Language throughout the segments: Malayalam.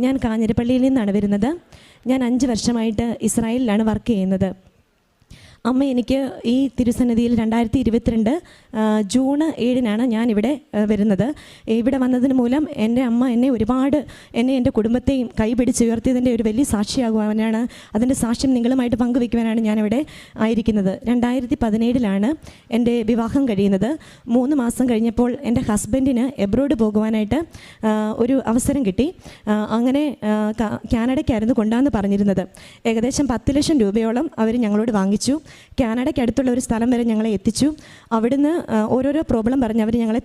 ഞാൻ കാഞ്ഞിരപ്പള്ളിയിൽ നിന്നാണ് വരുന്നത്. ഞാൻ 5 വർഷമായിട്ട് ഇസ്രായേലിലാണ് വർക്ക് ചെയ്യുന്നത്. അമ്മ എനിക്ക് ഈ തിരുസന്നിധിയിൽ 2022 ജൂൺ 7 ഞാനിവിടെ വരുന്നത്. ഇവിടെ വന്നതിന് മൂലം എൻ്റെ അമ്മ എന്നെ എൻ്റെ കുടുംബത്തെയും കൈപിടിച്ചുയർത്തിയതിൻ്റെ ഒരു വലിയ സാക്ഷിയാകുവാനാണ്, അതിൻ്റെ സാക്ഷ്യം നിങ്ങളുമായിട്ട് പങ്കുവയ്ക്കുവാനാണ് ഞാനിവിടെ ആയിരിക്കുന്നത്. 2017 എൻ്റെ വിവാഹം കഴിയുന്നത്. 3 മാസം കഴിഞ്ഞപ്പോൾ എൻ്റെ ഹസ്ബൻഡിന് എബ്രോഡ് പോകുവാനായിട്ട് ഒരു അവസരം കിട്ടി. അങ്ങനെ കാനഡയ്ക്കായിരുന്നു കൊണ്ടാന്ന് പറഞ്ഞിരുന്നത്. ഏകദേശം 10 ലക്ഷം രൂപയോളം അവർ ഞങ്ങളോട് വാങ്ങിച്ചു. കാനഡയ്ക്ക് അടുത്തുള്ള ഒരു സ്ഥലം വരെ ഞങ്ങളെ എത്തിച്ചു. അവിടുന്ന് ഓരോരോ പ്രോബ്ലം പറഞ്ഞ് അവർ ഞങ്ങളെ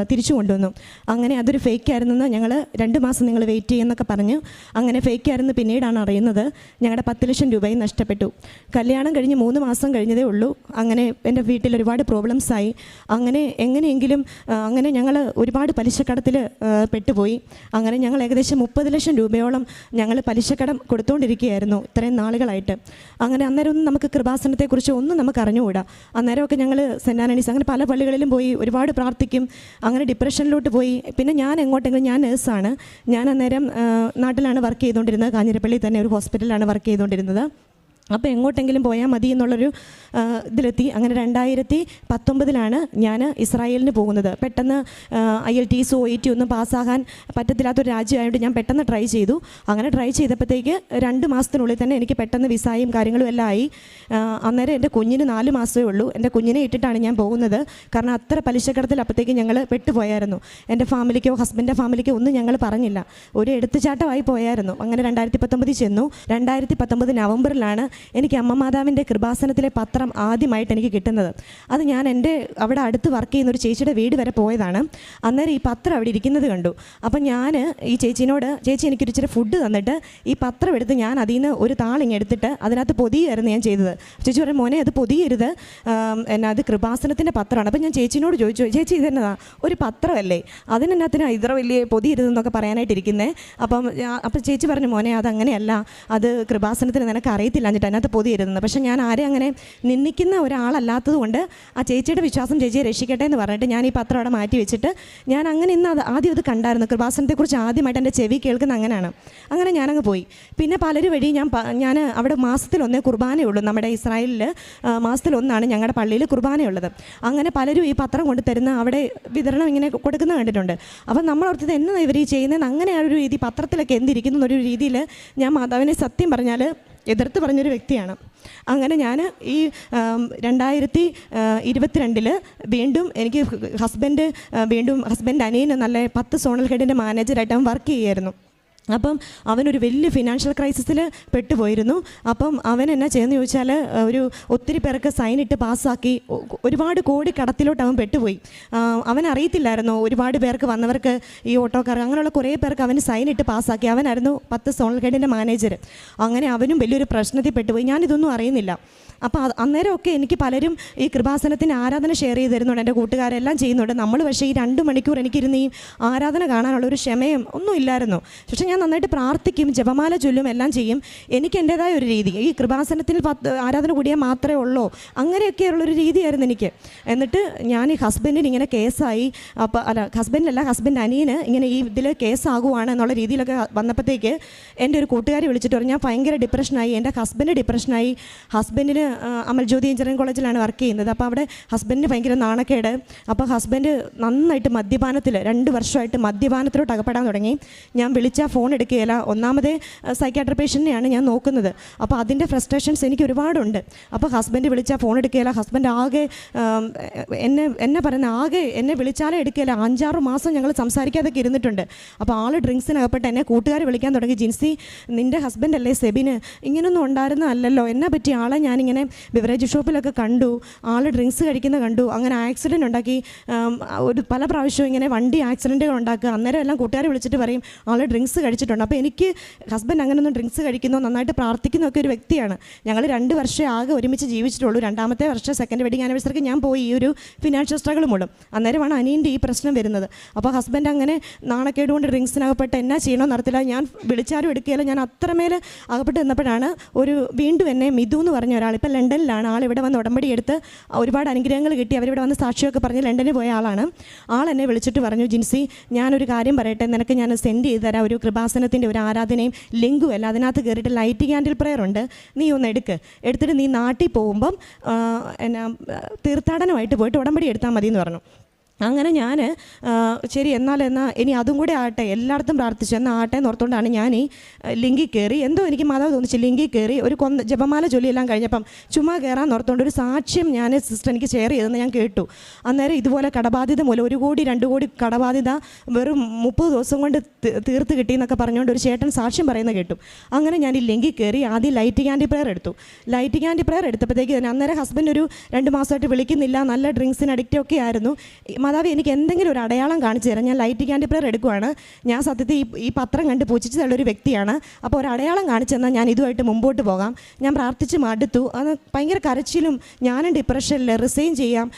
തിരിച്ചു കൊണ്ടുവന്നു. അങ്ങനെ അതൊരു ഫേക്കായിരുന്നെന്ന് ഞങ്ങൾ 2 മാസം നിങ്ങൾ വെയിറ്റ് ചെയ്യുന്നൊക്കെ പറഞ്ഞു. അങ്ങനെ ഫേക്കായിരുന്നു പിന്നീടാണ് അറിയുന്നത്. ഞങ്ങളുടെ 10 ലക്ഷം രൂപയും നഷ്ടപ്പെട്ടു. കല്യാണം കഴിഞ്ഞ് 3 മാസം കഴിഞ്ഞതേ ഉള്ളൂ. അങ്ങനെ എൻ്റെ വീട്ടിൽ ഒരുപാട് പ്രോബ്ലംസായി. അങ്ങനെ എങ്ങനെയെങ്കിലും ഞങ്ങൾ ഒരുപാട് പലിശക്കടത്തിൽ പെട്ടുപോയി. അങ്ങനെ ഞങ്ങൾ ഏകദേശം 30 ലക്ഷം രൂപയോളം ഞങ്ങൾ പലിശക്കടം കൊടുത്തുകൊണ്ടിരിക്കുകയായിരുന്നു ഇത്രയും നാളുകളായിട്ട്. അങ്ങനെ അന്നേരമൊന്നും നമുക്ക് കൃപാസനത്തെക്കുറിച്ച് ഒന്നും നമുക്ക് അറിഞ്ഞുകൂടാ. അന്നേരമൊക്കെ ഞങ്ങൾ സെൻറ് ആൻ്റണീസ് അങ്ങനെ പല പള്ളികളിലും പോയി ഒരുപാട് പ്രാർത്ഥിക്കും. അങ്ങനെ ഡിപ്രഷനിലോട്ട് പോയി. പിന്നെ ഞാൻ എങ്ങോട്ടെങ്കിലും, ഞാൻ നേഴ്സാണ്, ഞാൻ അന്നേരം നാട്ടിലാണ് വർക്ക് ചെയ്തുകൊണ്ടിരുന്നത്. കാഞ്ഞിരപ്പള്ളി തന്നെ ഒരു ഹോസ്പിറ്റലിലാണ് വർക്ക് ചെയ്തുകൊണ്ടിരുന്നത്. അപ്പോൾ എങ്ങോട്ടെങ്കിലും പോയാൽ മതി എന്നുള്ളൊരു ഇതിലെത്തി. അങ്ങനെ 2019 ഞാൻ ഇസ്രായേലിന് പോകുന്നത്. പെട്ടെന്ന് IELTS OET ഒന്നും പാസ്സാകാൻ പറ്റത്തില്ലാത്തൊരു രാജ്യമായതുകൊണ്ട് ഞാൻ പെട്ടെന്ന് ട്രൈ ചെയ്തു. അങ്ങനെ ട്രൈ ചെയ്തപ്പോഴത്തേക്ക് 2 മാസത്തിനുള്ളിൽ തന്നെ എനിക്ക് പെട്ടെന്ന് വിസയും കാര്യങ്ങളും എല്ലാം ആയി. അന്നേരം എൻ്റെ കുഞ്ഞിന് 4 മാസമേ ഉള്ളൂ. എൻ്റെ കുഞ്ഞിനെ ഇട്ടിട്ടാണ് ഞാൻ പോകുന്നത്. കാരണം അത്ര പലിശക്കടത്തിൽ അപ്പോഴത്തേക്ക് ഞങ്ങൾ പെട്ടുപോയായിരുന്നു. എൻ്റെ ഫാമിലിക്കോ ഹസ്ബൻഡിൻ്റെ ഫാമിലിക്കോ ഒന്നും ഞങ്ങൾ പറഞ്ഞില്ല. ഒരു എടുത്തുചാട്ടമായി പോയായിരുന്നു. അങ്ങനെ 2019 ചെന്നു. 2019 നവംബറിലാണ് എനിക്ക് അമ്മ മാതാവിൻ്റെ കൃപാസനത്തിലെ പത്രം ആദ്യമായിട്ട് എനിക്ക് കിട്ടുന്നത്. അത് ഞാൻ എൻ്റെ അവിടെ അടുത്ത് വർക്ക് ചെയ്യുന്ന ഒരു ചേച്ചിയുടെ വീട് വരെ പോയതാണ്. അന്നേരം ഈ പത്രം അവിടെ ഇരിക്കുന്നത് കണ്ടു. അപ്പം ഞാൻ ഈ ചേച്ചിനോട്, ചേച്ചി എനിക്കൊരു ഇച്ചിരി ഫുഡ് തന്നിട്ട് ഈ പത്രം എടുത്ത് ഞാൻ അതിൽ നിന്ന് ഒരു താളിങ് എടുത്തിട്ട് അതിനകത്ത് പൊതിയായിരുന്നു ഞാൻ ചെയ്തത്. ചേച്ചി പറയും, മോനെ അത് പൊതിയരുത്, അത് കൃപാസനത്തിൻ്റെ പത്രമാണ്. അപ്പം ഞാൻ ചേച്ചിനോട് ചോദിച്ചു, ചേച്ചി ഇതെന്നതാ ഒരു പത്രമല്ലേ, അതിനകത്തിന് ഇത്ര വലിയ പൊതിയരുതെന്നൊക്കെ പറയാനായിട്ടിരിക്കുന്നത്. അപ്പം ചേച്ചി പറഞ്ഞു, മോനെ അതങ്ങനെയല്ല, അത് കൃപാസനത്തിന് നിനക്ക് അറിയത്തില്ല എന്നിട്ട് അതിനകത്ത് പൊതിയരുതെന്ന്. പക്ഷേ ഞാൻ ആരെയും അങ്ങനെ നിന്ദിക്കുന്ന ഒരാളല്ലാത്തത് കൊണ്ട് ആ ചേച്ചിയുടെ വിശ്വാസം ചേച്ചിയെ രക്ഷിക്കട്ടെ എന്ന് പറഞ്ഞിട്ട് ഞാൻ ഈ പത്രം അവിടെ മാറ്റി വെച്ചിട്ട് ഞാൻ അങ്ങനെ ഇന്ന് ആദ്യം അത് കണ്ടായിരുന്നു. കൃപാസനത്തെക്കുറിച്ച് ആദ്യമായിട്ട് എൻ്റെ ചെവി കേൾക്കുന്ന അങ്ങനെയാണ്. അങ്ങനെ ഞാനങ്ങ് പോയി. പിന്നെ പലരും വഴി ഞാൻ അവിടെ മാസത്തിലൊന്നേ കുർബാനയുള്ളൂ. നമ്മുടെ ഇസ്രായേലിൽ മാസത്തിലൊന്നാണ് ഞങ്ങളുടെ പള്ളിയിൽ കുർബാനയുള്ളത്. അങ്ങനെ പലരും ഈ പത്രം കൊണ്ട് തരുന്ന അവിടെ വിതരണം ഇങ്ങനെ കൊടുക്കുന്ന കണ്ടിട്ടുണ്ട്. അപ്പം നമ്മളോർത്തത് എന്നാ ഇവർ ഈ ചെയ്യുന്നത്, അങ്ങനെ ആ ഒരു രീതി പത്രത്തിലൊക്കെ എന്തിരിക്കുന്നു എന്നൊരു രീതിയിൽ ഞാൻ മാതാവിനെ സത്യം പറഞ്ഞാൽ എതിർത്ത് പറഞ്ഞൊരു വ്യക്തിയാണ്. അങ്ങനെ ഞാൻ ഈ 2022 വീണ്ടും എനിക്ക് ഹസ്ബൻഡ് അനിയന് നല്ല 10 സോണൽ ഹെഡിൻ്റെ മാനേജറായിട്ട് അവൻ വർക്ക് ചെയ്യുമായിരുന്നു. അപ്പം അവനൊരു വലിയ ഫിനാൻഷ്യൽ ക്രൈസിസിൽ പെട്ടുപോയിരുന്നു. അപ്പം അവൻ എന്നാ ചെയ്യുന്നത് ചോദിച്ചാൽ ഒത്തിരി പേർക്ക് സൈനിട്ട് പാസ്സാക്കി ഒരുപാട് കോടി കടത്തിലോട്ട് അവൻ പെട്ടുപോയി. അവൻ അറിയത്തില്ലായിരുന്നു ഒരുപാട് പേർക്ക് വന്നവർക്ക് ഈ ഓട്ടോക്കാർ അങ്ങനെയുള്ള കുറേ പേർക്ക് അവന് സൈനിട്ട് പാസ്സാക്കി. അവനായിരുന്നു 10 സോണൽ ഹെഡിൻ്റെ മാനേജർ. അങ്ങനെ അവനും വലിയൊരു പ്രശ്നത്തിൽ പെട്ടുപോയി. ഞാനിതൊന്നും അറിയുന്നില്ല. അപ്പോൾ അന്നേരമൊക്കെ എനിക്ക് പലരും ഈ കൃപാസനത്തിൻ്റെ ആരാധന ഷെയർ ചെയ്ത് തരുന്നുണ്ട്. എൻ്റെ കൂട്ടുകാരെല്ലാം ചെയ്യുന്നുണ്ട്. നമ്മൾ പക്ഷേ ഈ 2 മണിക്കൂർ എനിക്കിരുന്ന് ഈ ആരാധന കാണാനുള്ളൊരു ക്ഷമയും ഒന്നും ഇല്ലായിരുന്നു. പക്ഷേ ഞാൻ നന്നായിട്ട് പ്രാർത്ഥിക്കും, ജപമാല ചൊല്ലും, എല്ലാം ചെയ്യും. എനിക്ക് എൻ്റേതായ ഒരു രീതി, ഈ കൃപാസനത്തിൽ ആരാധന കൂടിയാൽ മാത്രമേ ഉള്ളൂ, അങ്ങനെയൊക്കെയുള്ളൊരു രീതിയായിരുന്നു എനിക്ക്. എന്നിട്ട് ഞാൻ ഈ ഹസ്ബൻഡിന് ഇങ്ങനെ കേസായി, ഹസ്ബൻഡ് അനിയന് ഇങ്ങനെ ഈ ഇതിൽ കേസാകുവാണ് എന്നുള്ള രീതിയിലൊക്കെ വന്നപ്പോഴത്തേക്ക് എൻ്റെ ഒരു കൂട്ടുകാരി വിളിച്ചിട്ട് പറഞ്ഞു, ഞാൻ ഭയങ്കര ഡിപ്രഷനായി, എൻ്റെ ഹസ്ബൻഡ് ഡിപ്രഷനായി. ഹസ്ബൻഡിന് അമൽജ്യോതി എഞ്ചിനീയറിംഗ് കോളേജിലാണ് വർക്ക് ചെയ്യുന്നത്. അപ്പോൾ അവിടെ ഹസ്ബൻഡിന് ഭയങ്കര നാണക്കേട്. അപ്പോൾ ഹസ്ബൻഡ് നന്നായിട്ട് 2 വർഷമായിട്ട് മദ്യപാനത്തിലോട്ട് അകപ്പെടാൻ തുടങ്ങി. ഞാൻ വിളിച്ചാൽ ഫോൺ എടുക്കുകയില്ല. ഒന്നാമതേ സൈക്കാട്രി പേഷ്യൻറ്റിനെയാണ് ഞാൻ നോക്കുന്നത്. അപ്പോൾ അതിൻ്റെ ഫ്രസ്ട്രേഷൻസ് എനിക്ക് ഒരുപാടുണ്ട്. അപ്പോൾ ഹസ്ബൻഡ് വിളിച്ചാൽ ഫോൺ എടുക്കുകയില്ല. ഹസ്ബൻഡ് ആകെ എന്നെ വിളിച്ചാലേ എടുക്കുകയില്ല. 5-6 മാസം ഞങ്ങൾ സംസാരിക്കാതൊക്കെ ഇരുന്നിട്ടുണ്ട്. അപ്പോൾ ആൾ ഡ്രിങ്ക്സിനകപ്പെട്ട് എന്നെ കൂട്ടുകാർ വിളിക്കാൻ തുടങ്ങി, ജിൻസി നിൻ്റെ ഹസ്ബൻഡ് അല്ലേ സെബിന്, ഇങ്ങനൊന്നും ഉണ്ടായിരുന്നല്ലോ, എന്നെ പറ്റി ആളെ ഞാനിങ്ങനെ ബിവറേജ് ഷോപ്പിലൊക്കെ കണ്ടു, ആൾ ഡ്രിങ്ക്സ് കഴിക്കുന്ന കണ്ടു, അങ്ങനെ ആക്സിഡൻറ്റ് ഉണ്ടാക്കി, പല പ്രാവശ്യവും ഇങ്ങനെ വണ്ടി ആക്സിഡൻറ്റുകൾ ഉണ്ടാക്കുക. അന്നേരം എല്ലാം കൂട്ടുകാർ വിളിച്ചിട്ട് പറയും ആൾ ഡ്രിങ്ക്സ് കഴിച്ചിട്ടുണ്ട്. അപ്പോൾ എനിക്ക് ഹസ്ബൻഡ് അങ്ങനെയൊന്നും ഡ്രിങ്ക്സ് കഴിക്കുന്നോ നന്നായിട്ട് പ്രാർത്ഥിക്കുന്നൊക്കെ ഒരു വ്യക്തിയാണ്. ഞങ്ങൾ 2 വർഷം ആകെ ഒരുമിച്ച് ജീവിച്ചിട്ടുള്ളൂ. 2ാമത്തെ വർഷം സെക്കൻഡ് വെഡിങ് ആനിവേഴ്സറിക്ക് ഞാൻ പോയി ഈ ഒരു ഫിനാൻഷ്യൽ സ്ട്രഗിൾ മൂലം. അന്നേരമാണ് അനിയൻ്റെ ഈ പ്രശ്നം വരുന്നത്. അപ്പോൾ ഹസ്ബൻഡ് അങ്ങനെ നാണക്കേട് കൊണ്ട് ഡ്രിങ്ക്സിനകപ്പെട്ട് എന്നാ ചെയ്യണമെന്ന് അറിയത്തില്ല. ഞാൻ വിളിച്ചാലും എടുക്കുകയില്ല. ഞാൻ അത്രമേൽ അകപ്പെട്ട് നിന്നപ്പോഴാണ് വീണ്ടും എന്നെ മിഥു എന്ന് പറഞ്ഞ ഒരാൾ, ഇപ്പോൾ ലണ്ടനിലാണ്. ആൾ ഇവിടെ വന്ന് ഉടമ്പടി എടുത്ത് ഒരുപാട് അനുഗ്രഹങ്ങൾ കിട്ടി. അവരിവിടെ വന്ന് സാക്ഷിയൊക്കെ പറഞ്ഞ് ലണ്ടനിൽ പോയ ആളാണ്. ആൾ എന്നെ വിളിച്ചിട്ട് പറഞ്ഞു, ജിൻസി ഞാനൊരു കാര്യം പറയട്ടെ, നിനക്ക് ഞാൻ സെൻഡ് ചെയ്ത് തരാം ഒരു കൃപാസനത്തിൻ്റെ ഒരു ആരാധനയും ലിങ്കും അല്ല, അതിനകത്ത് കയറിയിട്ട് ലൈറ്റ് ക്യാൻഡിൽ പ്രെയർ ഉണ്ട്, നീ ഒന്ന് എടുത്തിട്ട് നീ നാട്ടിൽ പോകുമ്പം തീർത്ഥാടനമായിട്ട് പോയിട്ട് ഉടമ്പടി എടുത്താൽ മതി എന്ന് പറഞ്ഞു. അങ്ങനെ ഞാൻ ശരി എന്നാൽ ഇനി അതും കൂടെ ആട്ടെ, എല്ലായിടത്തും പ്രാർത്ഥിച്ചു എന്നാൽ ആട്ടെ എന്ന് ഓർത്തുകൊണ്ടാണ് ഞാൻ ഈ ലിങ്കിൽ കയറി. എന്തോ എനിക്ക് മാതാവ് തോന്നിച്ചു, ലിങ്കിൽ കയറി ഒരു ജപമാല ജോലിയെല്ലാം കഴിഞ്ഞപ്പം ചുമ്മാ കയറാൻ ഓർത്തുകൊണ്ട് ഒരു സാക്ഷ്യം ഞാൻ സിസ്റ്റർ എനിക്ക് ഷെയർ ചെയ്തെന്ന് ഞാൻ കേട്ടു. അന്നേരം ഇതുപോലെ കടബാധ്യത മൂലം 1 കോടി 2 കോടി കടബാധ്യത വെറും 30 ദിവസം കൊണ്ട് തീർത്ത് കിട്ടിയെന്നൊക്കെ പറഞ്ഞുകൊണ്ട് ഒരു ചേട്ടൻ സാക്ഷ്യം പറയുന്നത് കേട്ടു. അങ്ങനെ ഞാൻ ഈ ലിങ്കിൽ കയറി ആദ്യം ലൈറ്റ് ക്യാൻഡിൽ പ്രെയർ എടുത്തു. ലൈറ്റ് ക്യാൻഡിൽ പ്രെയർ എടുത്തപ്പോഴത്തേക്ക് തന്നെ അന്നേരം ഹസ്ബൻഡ് ഒരു 2 മാസമായിട്ട് വിളിക്കുന്നില്ല, നല്ല ഡ്രിങ്ക്സിന് അഡിക്റ്റ് ഒക്കെ ആയിരുന്നു. മാതാവ് എനിക്ക് എന്തെങ്കിലും ഒരു അടയാളം കാണിച്ചു തരാം, ഞാൻ ലൈറ്റ് ക്യാൻഡിൽ പ്രെയർ എടുക്കുവാണ്, ഞാൻ സത്യത്തിൽ ഈ പത്രം കണ്ട് പൂജിച്ചതുള്ള ഒരു വ്യക്തിയാണ്, അപ്പോൾ ഒരു അടയാളം കാണിച്ചു തന്നാൽ ഞാൻ ഇതുമായിട്ട് മുമ്പോട്ട് പോകാം. ഞാൻ പ്രാർത്ഥിച്ച് മടുത്തു. അത് ഭയങ്കര കരച്ചിലും ഞാനും ഡിപ്രഷനിൽ റിസൈൻ ചെയ്യാം,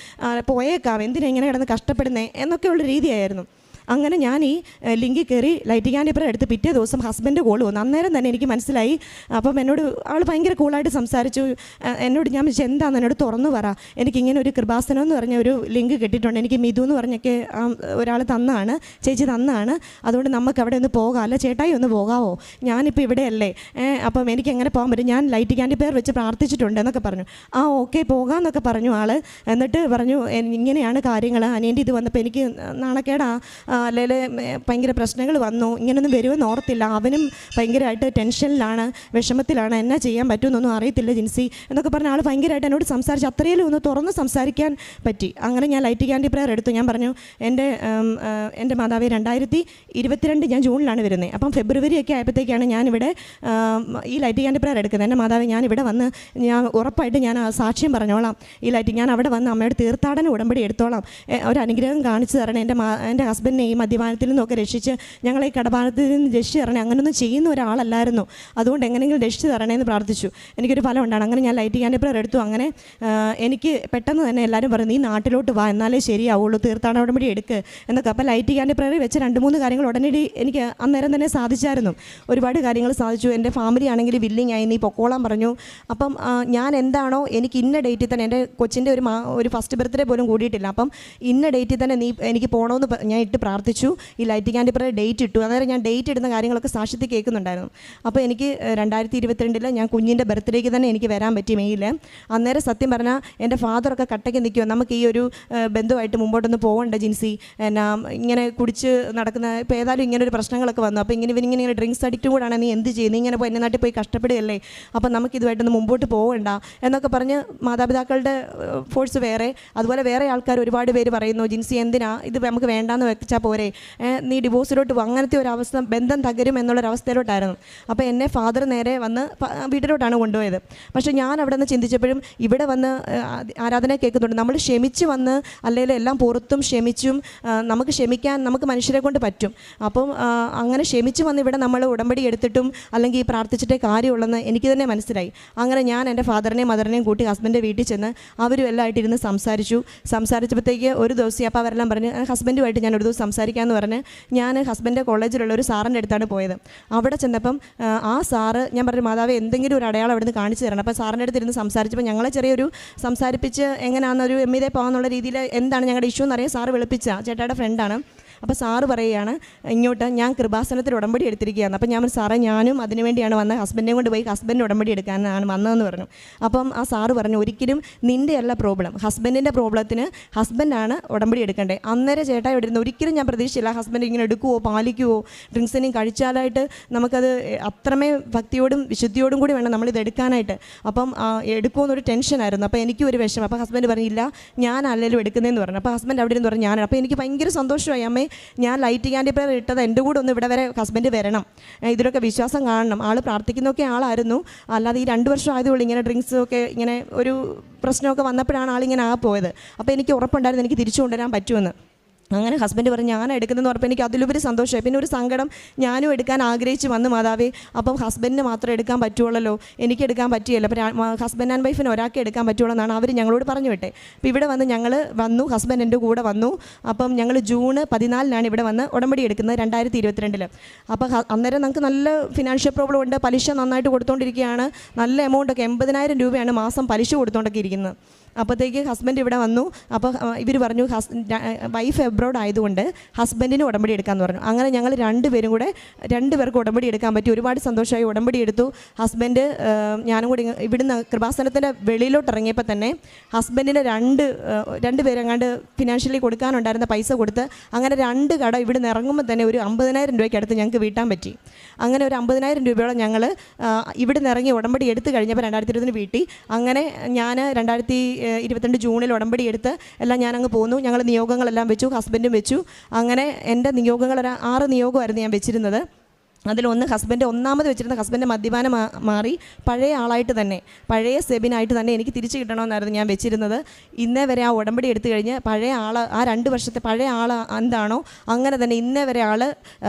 പോയേക്കാം, എന്തിനാ ഇങ്ങനെ കിടന്ന് കഷ്ടപ്പെടുന്നേ എന്നൊക്കെയുള്ള രീതിയായിരുന്നു. അങ്ങനെ ഞാൻ ഈ ലിങ്കിൽ കയറി ലൈറ്റ് ക്യാൻഡിൽ പ്രെയർ എടുത്ത് പിറ്റേ ദിവസം ഹസ്ബൻഡ് കോൾ വന്നു. അന്നേരം തന്നെ എനിക്ക് മനസ്സിലായി. അപ്പം എന്നോട് ആൾ ഭയങ്കര കൂളായിട്ട് സംസാരിച്ചു. എന്നോട് ഞാൻ വിളിച്ചു എന്താണെന്ന് എന്നോട് തുറന്നു പറ, എനിക്കിങ്ങനെ ഒരു കൃപാസനം എന്ന് പറഞ്ഞ ഒരു ലിങ്ക് കിട്ടിയിട്ടുണ്ട്, എനിക്ക് മിഥു എന്ന് പറഞ്ഞൊക്കെ ഒരാൾ തന്നാണ്, ചേച്ചി തന്നാണ്, അതുകൊണ്ട് നമുക്ക് അവിടെ ഒന്ന് പോകാം, അല്ല ചേട്ടായി ഒന്ന് പോകാമോ, ഞാനിപ്പോൾ ഇവിടെയല്ലേ, അപ്പം എനിക്ക് എങ്ങനെ പോകാൻ പറ്റും, ഞാൻ ലൈറ്റ് ക്യാൻഡിൽ പ്രെയർ വെച്ച് പ്രാർത്ഥിച്ചിട്ടുണ്ട് എന്നൊക്കെ പറഞ്ഞു. ഓക്കെ പോകാമെന്നൊക്കെ പറഞ്ഞു ആൾ. എന്നിട്ട് പറഞ്ഞു ഇങ്ങനെയാണ് കാര്യങ്ങൾ, അനിയൻ്റെ ഇത് വന്നപ്പോൾ എനിക്ക് നാണക്കേടാ, അല്ലെങ്കിൽ ഭയങ്കര പ്രശ്നങ്ങൾ വന്നു, ഇങ്ങനൊന്നും വരുമെന്ന് ഓർത്തില്ല, അവനും ഭയങ്കരമായിട്ട് ടെൻഷനിലാണ്, വിഷമത്തിലാണ്, എന്നാ ചെയ്യാൻ പറ്റുമെന്നൊന്നും അറിയത്തില്ല ജിൻസി എന്നൊക്കെ പറഞ്ഞ ആൾ ഭയങ്കരമായിട്ട് എന്നോട് സംസാരിച്ച് അത്രയും ഒന്ന് തുറന്ന് സംസാരിക്കാൻ പറ്റി. അങ്ങനെ ഞാൻ ലൈറ്റ് ക്യാൻഡിൽ പ്രെയർ എടുത്തു. ഞാൻ പറഞ്ഞു എൻ്റെ മാതാവേ 2022 ഞാൻ ജൂണിലാണ് വരുന്നത്, അപ്പം ഫെബ്രുവരി ഒക്കെ ആയപ്പോഴത്തേക്കാണ് ഞാനിവിടെ ഈ ലൈറ്റ് ക്യാൻഡിൽ പ്രെയർ എടുക്കുന്നത്. എൻ്റെ മാതാവേ ഞാൻ ഇവിടെ വന്ന് ഞാൻ ഉറപ്പായിട്ട് ഞാൻ സാക്ഷ്യം പറഞ്ഞോളാം, ഈ ലൈറ്റ് ഞാൻ അവിടെ വന്ന് അമ്മയുടെ തീർത്ഥാടന ഉടമ്പടി എടുത്തോളാം, ഒരു അനുഗ്രഹം കാണിച്ചു തരണേ, എൻ്റെ ഹസ്ബൻഡിനെ ഈ മദ്യപാനത്തിൽ നിന്നൊക്കെ രക്ഷിച്ച് ഞങ്ങളെ ഈ കടബാധത്തിൽ നിന്ന് രക്ഷിച്ച് തരണേ, അങ്ങനെയൊന്നും ചെയ്യുന്ന ഒരാളല്ലായിരുന്നു, അതുകൊണ്ട് എങ്ങനെയെങ്കിലും രക്ഷിച്ച് തരണേ എന്ന് പ്രാർത്ഥിച്ചു. എനിക്കൊരു ഫലം ഉണ്ടാണ്. അങ്ങനെ ഞാൻ ലൈറ്റ് ക്യാൻഡിൽ പ്രെയർ എടുത്തു. അങ്ങനെ എനിക്ക് പെട്ടെന്ന് തന്നെ എല്ലാവരും പറഞ്ഞു നീ നാട്ടിലോട്ട് വാ, എന്നാലേ ശരിയാവുള്ളൂ, തീർത്ഥാടന ഉടമ്പടി എടുക്ക് എന്നൊക്കെ. അപ്പോൾ ലൈറ്റ് ക്യാൻഡിൽ പ്രെയർ വെച്ച് 2-3 കാര്യങ്ങൾ ഉടനടി എനിക്ക് അന്നേരം തന്നെ സാധിച്ചായിരുന്നു. ഒരുപാട് കാര്യങ്ങൾ സാധിച്ചു. എൻ്റെ ഫാമിലി ആണെങ്കിൽ വില്ലിങ് ആയി, നീ പൊക്കോളാൻ പറഞ്ഞു. അപ്പം ഞാൻ എന്താണോ എനിക്ക് ഇന്ന ഡേറ്റിൽ തന്നെ, എൻ്റെ കൊച്ചിൻ്റെ ഒരു ഫസ്റ്റ് ബർത്ത്ഡേ പോലും കൂടിയിട്ടില്ല, അപ്പം ഇന്ന ഡേറ്റിൽ തന്നെ നീ എനിക്ക് പോകണമെന്ന് ഞാൻ ഇട്ട് പ്രാർത്ഥിച്ചു. ഈ ലൈറ്റ് ക്യാൻഡിൽ പ്രെയർ ഡേറ്റ് ഇട്ടു. അന്നേരം ഞാൻ ഡേറ്റ് ഇടുന്ന കാര്യങ്ങളൊക്കെ സാക്ഷ്യത്തിൽ കേൾക്കുന്നുണ്ടായിരുന്നു. അപ്പോൾ എനിക്ക് 2022 ഞാൻ കുഞ്ഞിൻ്റെ ബർത്ത്ഡേക്ക് തന്നെ എനിക്ക് വരാൻ പറ്റി മെയ്യിൽ. അന്നേരം സത്യം പറഞ്ഞാൽ എൻ്റെ ഫാദറൊക്കെ കട്ടയ്ക്ക് നിൽക്കുമോ, നമുക്ക് ഈ ഒരു ബന്ധുവായിട്ട് മുമ്പോട്ടൊന്ന് പോകണ്ട ജിൻസി, എന്നാ ഇങ്ങനെ കുടിച്ച് നടക്കുന്ന, ഇപ്പോൾ ഏതായാലും ഇങ്ങനെ ഒരു പ്രശ്നങ്ങളൊക്കെ വന്നു, അപ്പോൾ ഇങ്ങനെ ഡ്രിങ്ക്സ് അഡിക്റ്റും കൂടാണ്, നീ എന്ത് ചെയ്യുന്നത്, ഇങ്ങനെ പോയി എൻ്റെ നാട്ടിൽ പോയി കഷ്ടപ്പെടുകയല്ലേ, അപ്പം നമുക്കിതുമായിട്ടൊന്ന് മുമ്പോട്ട് പോകണ്ട എന്നൊക്കെ പറഞ്ഞ് മാതാപിതാക്കളുടെ ഫോഴ്സ് വേറെ, അതുപോലെ വേറെ ആൾക്കാർ ഒരുപാട് പേര് പറയുന്നു ജിൻസി എന്തിനാ ഇത് നമുക്ക് വേണ്ടാന്ന് വെച്ചാൽ പോരെ, നീ ഡിവോഴ്സിലോട്ട് പോകും, അങ്ങനത്തെ ഒരു അവസ്ഥ, ബന്ധം തകരും എന്നുള്ളൊരവസ്ഥയിലോട്ടായിരുന്നു. അപ്പോൾ എന്നെ ഫാദർ നേരെ വന്ന് വീട്ടിലോട്ടാണ് കൊണ്ടുപോയത്. പക്ഷേ ഞാൻ അവിടെ നിന്ന് ചിന്തിച്ചപ്പോഴും ഇവിടെ വന്ന് ആരാധന കേൾക്കുന്നുണ്ട്, നമ്മൾ ക്ഷമിച്ച് വന്ന് അല്ലെങ്കിൽ എല്ലാം പുറത്തും ക്ഷമിച്ചും നമുക്ക് ക്ഷമിക്കാൻ നമുക്ക് മനുഷ്യരെ കൊണ്ട് പറ്റും. അപ്പം അങ്ങനെ ക്ഷമിച്ച് വന്ന് ഇവിടെ നമ്മൾ ഉടമ്പടി എടുത്തിട്ടും അല്ലെങ്കിൽ പ്രാർത്ഥിച്ചിട്ടേ കാര്യമുള്ളെന്ന് എനിക്ക് തന്നെ മനസ്സിലായി. അങ്ങനെ ഞാൻ എൻ്റെ ഫാദറിനെയും മദറിനെയും കൂട്ടി ഹസ്ബൻഡിൻ്റെ വീട്ടിൽ ചെന്ന് അവരും എല്ലാമായിട്ട് ഇരുന്ന് സംസാരിച്ചപ്പോഴത്തേക്ക് ഒരു ദിവസം അപ്പോൾ അവരെല്ലാം പറഞ്ഞ് ഹസ്ബൻഡുമായിട്ട് ഞാൻ ഒരു ദിവസം സംസാരിക്കാമെന്ന് പറഞ്ഞ് ഞാൻ ഹസ്ബൻഡിൻ്റെ കോളേജിലുള്ള ഒരു സാറിൻ്റെ അടുത്താണ് പോയത്. അവിടെ ചെന്നപ്പം ആ സാറ് ഞാൻ പറഞ്ഞു മാതാവേ എന്തെങ്കിലും ഒരു അടയാളം അവിടെ നിന്ന് കാണിച്ചു തരണം. അപ്പോൾ സാറിൻ്റെ അടുത്ത് ഇരുന്ന് സംസാരിച്ചപ്പോൾ ഞങ്ങളെ ചെറിയൊരു സംസാരിപ്പിച്ച് എങ്ങനെയാണെന്നൊരു എമ്മിതേ പോകാമെന്നുള്ള രീതിയിൽ എന്താണ് ഞങ്ങളുടെ ഇഷ്യൂ എന്നറിയാൻ സാറ് വിളിപ്പിച്ച ചേട്ടായുടെ ഫ്രണ്ടാണ്. അപ്പോൾ സാറ് പറയുകയാണ് ഇങ്ങോട്ട് ഞാൻ കൃപാസനത്തിൽ ഉടമ്പടി എടുത്തിരിക്കുകയാണ്. അപ്പോൾ ഞാൻ സാറേ ഞാനും അതിനു വേണ്ടിയാണ് വന്നത്, ഹസ്ബൻഡിനെ കൊണ്ട് പോയി ഹസ്ബൻഡിന് ഉടമ്പടി എടുക്കാനാണ് വന്നതെന്ന് പറഞ്ഞു. അപ്പം ആ സാറ് പറഞ്ഞു ഒരിക്കലും നിൻ്റെ അല്ല പ്രോബ്ലം, ഹസ്ബൻഡിൻ്റെ പ്രോബ്ലത്തിന് ഹസ്ബൻഡാണ് ഉടമ്പടി എടുക്കേണ്ടത്. അന്നേരം ചേട്ടാ ഇവിടെ ഇരുന്ന് ഒരിക്കലും ഞാൻ പ്രതീക്ഷിച്ചില്ല ഹസ്ബൻഡ് ഇങ്ങനെ എടുക്കുവോ പാലിക്കുവോ ഡ്രിങ്ക്സിനെയും കഴിച്ചാലായിട്ട് നമുക്കത് അത്രമേ ഭക്തിയോടും വിശുദ്ധിയോടും കൂടി വേണം നമ്മളിത് എടുക്കാനായിട്ട്. അപ്പം എടുക്കുമെന്നൊരു ടെൻഷനായിരുന്നു. അപ്പോൾ എനിക്കും ഒരു വിഷമം. അപ്പോൾ ഹസ്ബൻഡ് പറഞ്ഞില്ല ഞാൻ അല്ലെങ്കിലും എടുക്കുന്നതെന്ന് പറഞ്ഞു. അപ്പോൾ ഹസ്ബൻഡ് അവിടെ ഇരുന്ന് പറഞ്ഞു ഞാനാണ്. അപ്പോൾ എനിക്ക് ഭയങ്കര സന്തോഷമായി, അമ്മേ ഞാൻ ലൈറ്റ് ക്യാൻഡിൽ പ്രെയർ ഇട്ടത് എൻ്റെ കൂടെ ഒന്ന് ഇവിടെ വരെ ഹസ്ബൻഡ് വരണം, ഇതിലൊക്കെ വിശ്വാസം കാണണം. ആൾ പ്രാർത്ഥിക്കുന്നൊക്കെ ആളായിരുന്നു, അല്ലാതെ ഈ 2 വർഷം ആയതുകൊണ്ട് ഇങ്ങനെ ഡ്രിങ്ക്സൊക്കെ ഇങ്ങനെ ഒരു പ്രശ്നമൊക്കെ വന്നപ്പോഴാണ് ആളിങ്ങനെ പോയത്. അപ്പോൾ എനിക്ക് ഉറപ്പുണ്ടായിരുന്നു എനിക്ക് തിരിച്ചു കൊണ്ടുവരാൻ പറ്റുമെന്ന്. അങ്ങനെ ഹസ്ബൻഡ് പറഞ്ഞു ഞാൻ എടുക്കുന്നതെന്ന് പറഞ്ഞപ്പോൾ എനിക്ക് അതിലുപരി സന്തോഷമായി. പിന്നെ ഒരു സങ്കടം, ഞാനും എടുക്കാൻ ആഗ്രഹിച്ച് വന്ന് മാതാവേ, അപ്പം ഹസ്ബൻഡിന് മാത്രമേ എടുക്കാൻ പറ്റുള്ളൂ, എനിക്ക് എടുക്കാൻ പറ്റിയല്ലോ. അപ്പോൾ ഹസ്ബൻഡ് ആൻഡ് വൈഫിന് ഒരാൾക്ക് എടുക്കാൻ പറ്റുള്ളൂ എന്നാണ് അവർ ഞങ്ങളോട് പറഞ്ഞു വിട്ടെ. അപ്പോൾ ഇവിടെ വന്ന് ഞങ്ങൾ വന്നു, ഹസ്ബൻഡ് എൻ്റെ കൂടെ വന്നു. അപ്പം ഞങ്ങൾ ജൂൺ 14 ഇവിടെ വന്ന് ഉടമ്പടി എടുക്കുന്നത് 2022. അപ്പോൾ അന്നേരം നമുക്ക് നല്ല ഫിനാൻഷ്യൽ പ്രോബ്ലം ഉണ്ട്, പലിശ നന്നായിട്ട് കൊടുത്തുകൊണ്ടിരിക്കുകയാണ്, നല്ല എമൗണ്ടൊക്കെ 80,000 രൂപയാണ് മാസം പലിശ കൊടുത്തുകൊണ്ടൊക്കെ ഇരിക്കുന്നത്. അപ്പോഴത്തേക്ക് ഹസ്ബൻഡ് ഇവിടെ വന്നു. അപ്പോൾ ഇവർ പറഞ്ഞു വൈഫ് എബ്രോഡ് ആയതുകൊണ്ട് ഹസ്ബൻഡിന് ഉടമ്പടി എടുക്കാമെന്ന് പറഞ്ഞു. അങ്ങനെ ഞങ്ങൾ രണ്ടുപേർക്ക് ഉടമ്പടി എടുക്കാൻ പറ്റി. ഒരുപാട് സന്തോഷമായി ഉടമ്പടി എടുത്തു. ഹസ്ബൻഡ് ഞാനും കൂടി ഇവിടുന്ന് കൃപാസനത്തിൻ്റെ വെളിയിലോട്ട് ഇറങ്ങിയപ്പോൾ തന്നെ ഹസ്ബൻഡിന് രണ്ട് പേരെങ്ങാണ്ട് ഫിനാൻഷ്യലി കൊടുക്കാനുണ്ടായിരുന്ന പൈസ കൊടുത്ത് അങ്ങനെ 2 കട ഇവിടുന്ന് ഇറങ്ങുമ്പോൾ തന്നെ ഒരു 50,000 രൂപയ്ക്ക് അടുത്ത് ഞങ്ങൾക്ക് വീട്ടാൻ പറ്റി. അങ്ങനെ ഒരു 50,000 രൂപയോളം ഞങ്ങൾ ഇവിടുന്ന് ഇറങ്ങി ഉടമ്പടി എടുത്തു കഴിഞ്ഞപ്പോൾ 2020 വീട്ടി. അങ്ങനെ ഞാൻ 2022 ജൂണിൽ ഉടമ്പടി എടുത്ത് എല്ലാം ഞാനങ്ങ് പോന്നു. ഞങ്ങൾ നിയോഗങ്ങളെല്ലാം വെച്ചു, ഹസ്ബൻഡും വെച്ചു. അങ്ങനെ എൻ്റെ നിയോഗങ്ങൾ 6 നിയോഗമായിരുന്നു ഞാൻ വെച്ചിരുന്നത്. അതിലൊന്ന് ഹസ്ബൻഡ് ഒന്നാമത് വെച്ചിരുന്ന ഹസ്ബൻഡ് മദ്യപാനം മാറി പഴയ ആളായിട്ട് തന്നെ, പഴയ സെബിനായിട്ട് തന്നെ എനിക്ക് തിരിച്ചു കിട്ടണമെന്നായിരുന്നു ഞാൻ വെച്ചിരുന്നത്. ഇന്നേ വരെ ആ ഉടമ്പടി എടുത്തു കഴിഞ്ഞ് പഴയ ആൾ, ആ 2 വർഷത്തെ പഴയ ആൾ എന്താണോ അങ്ങനെ തന്നെ ഇന്നേ വരെ ആൾ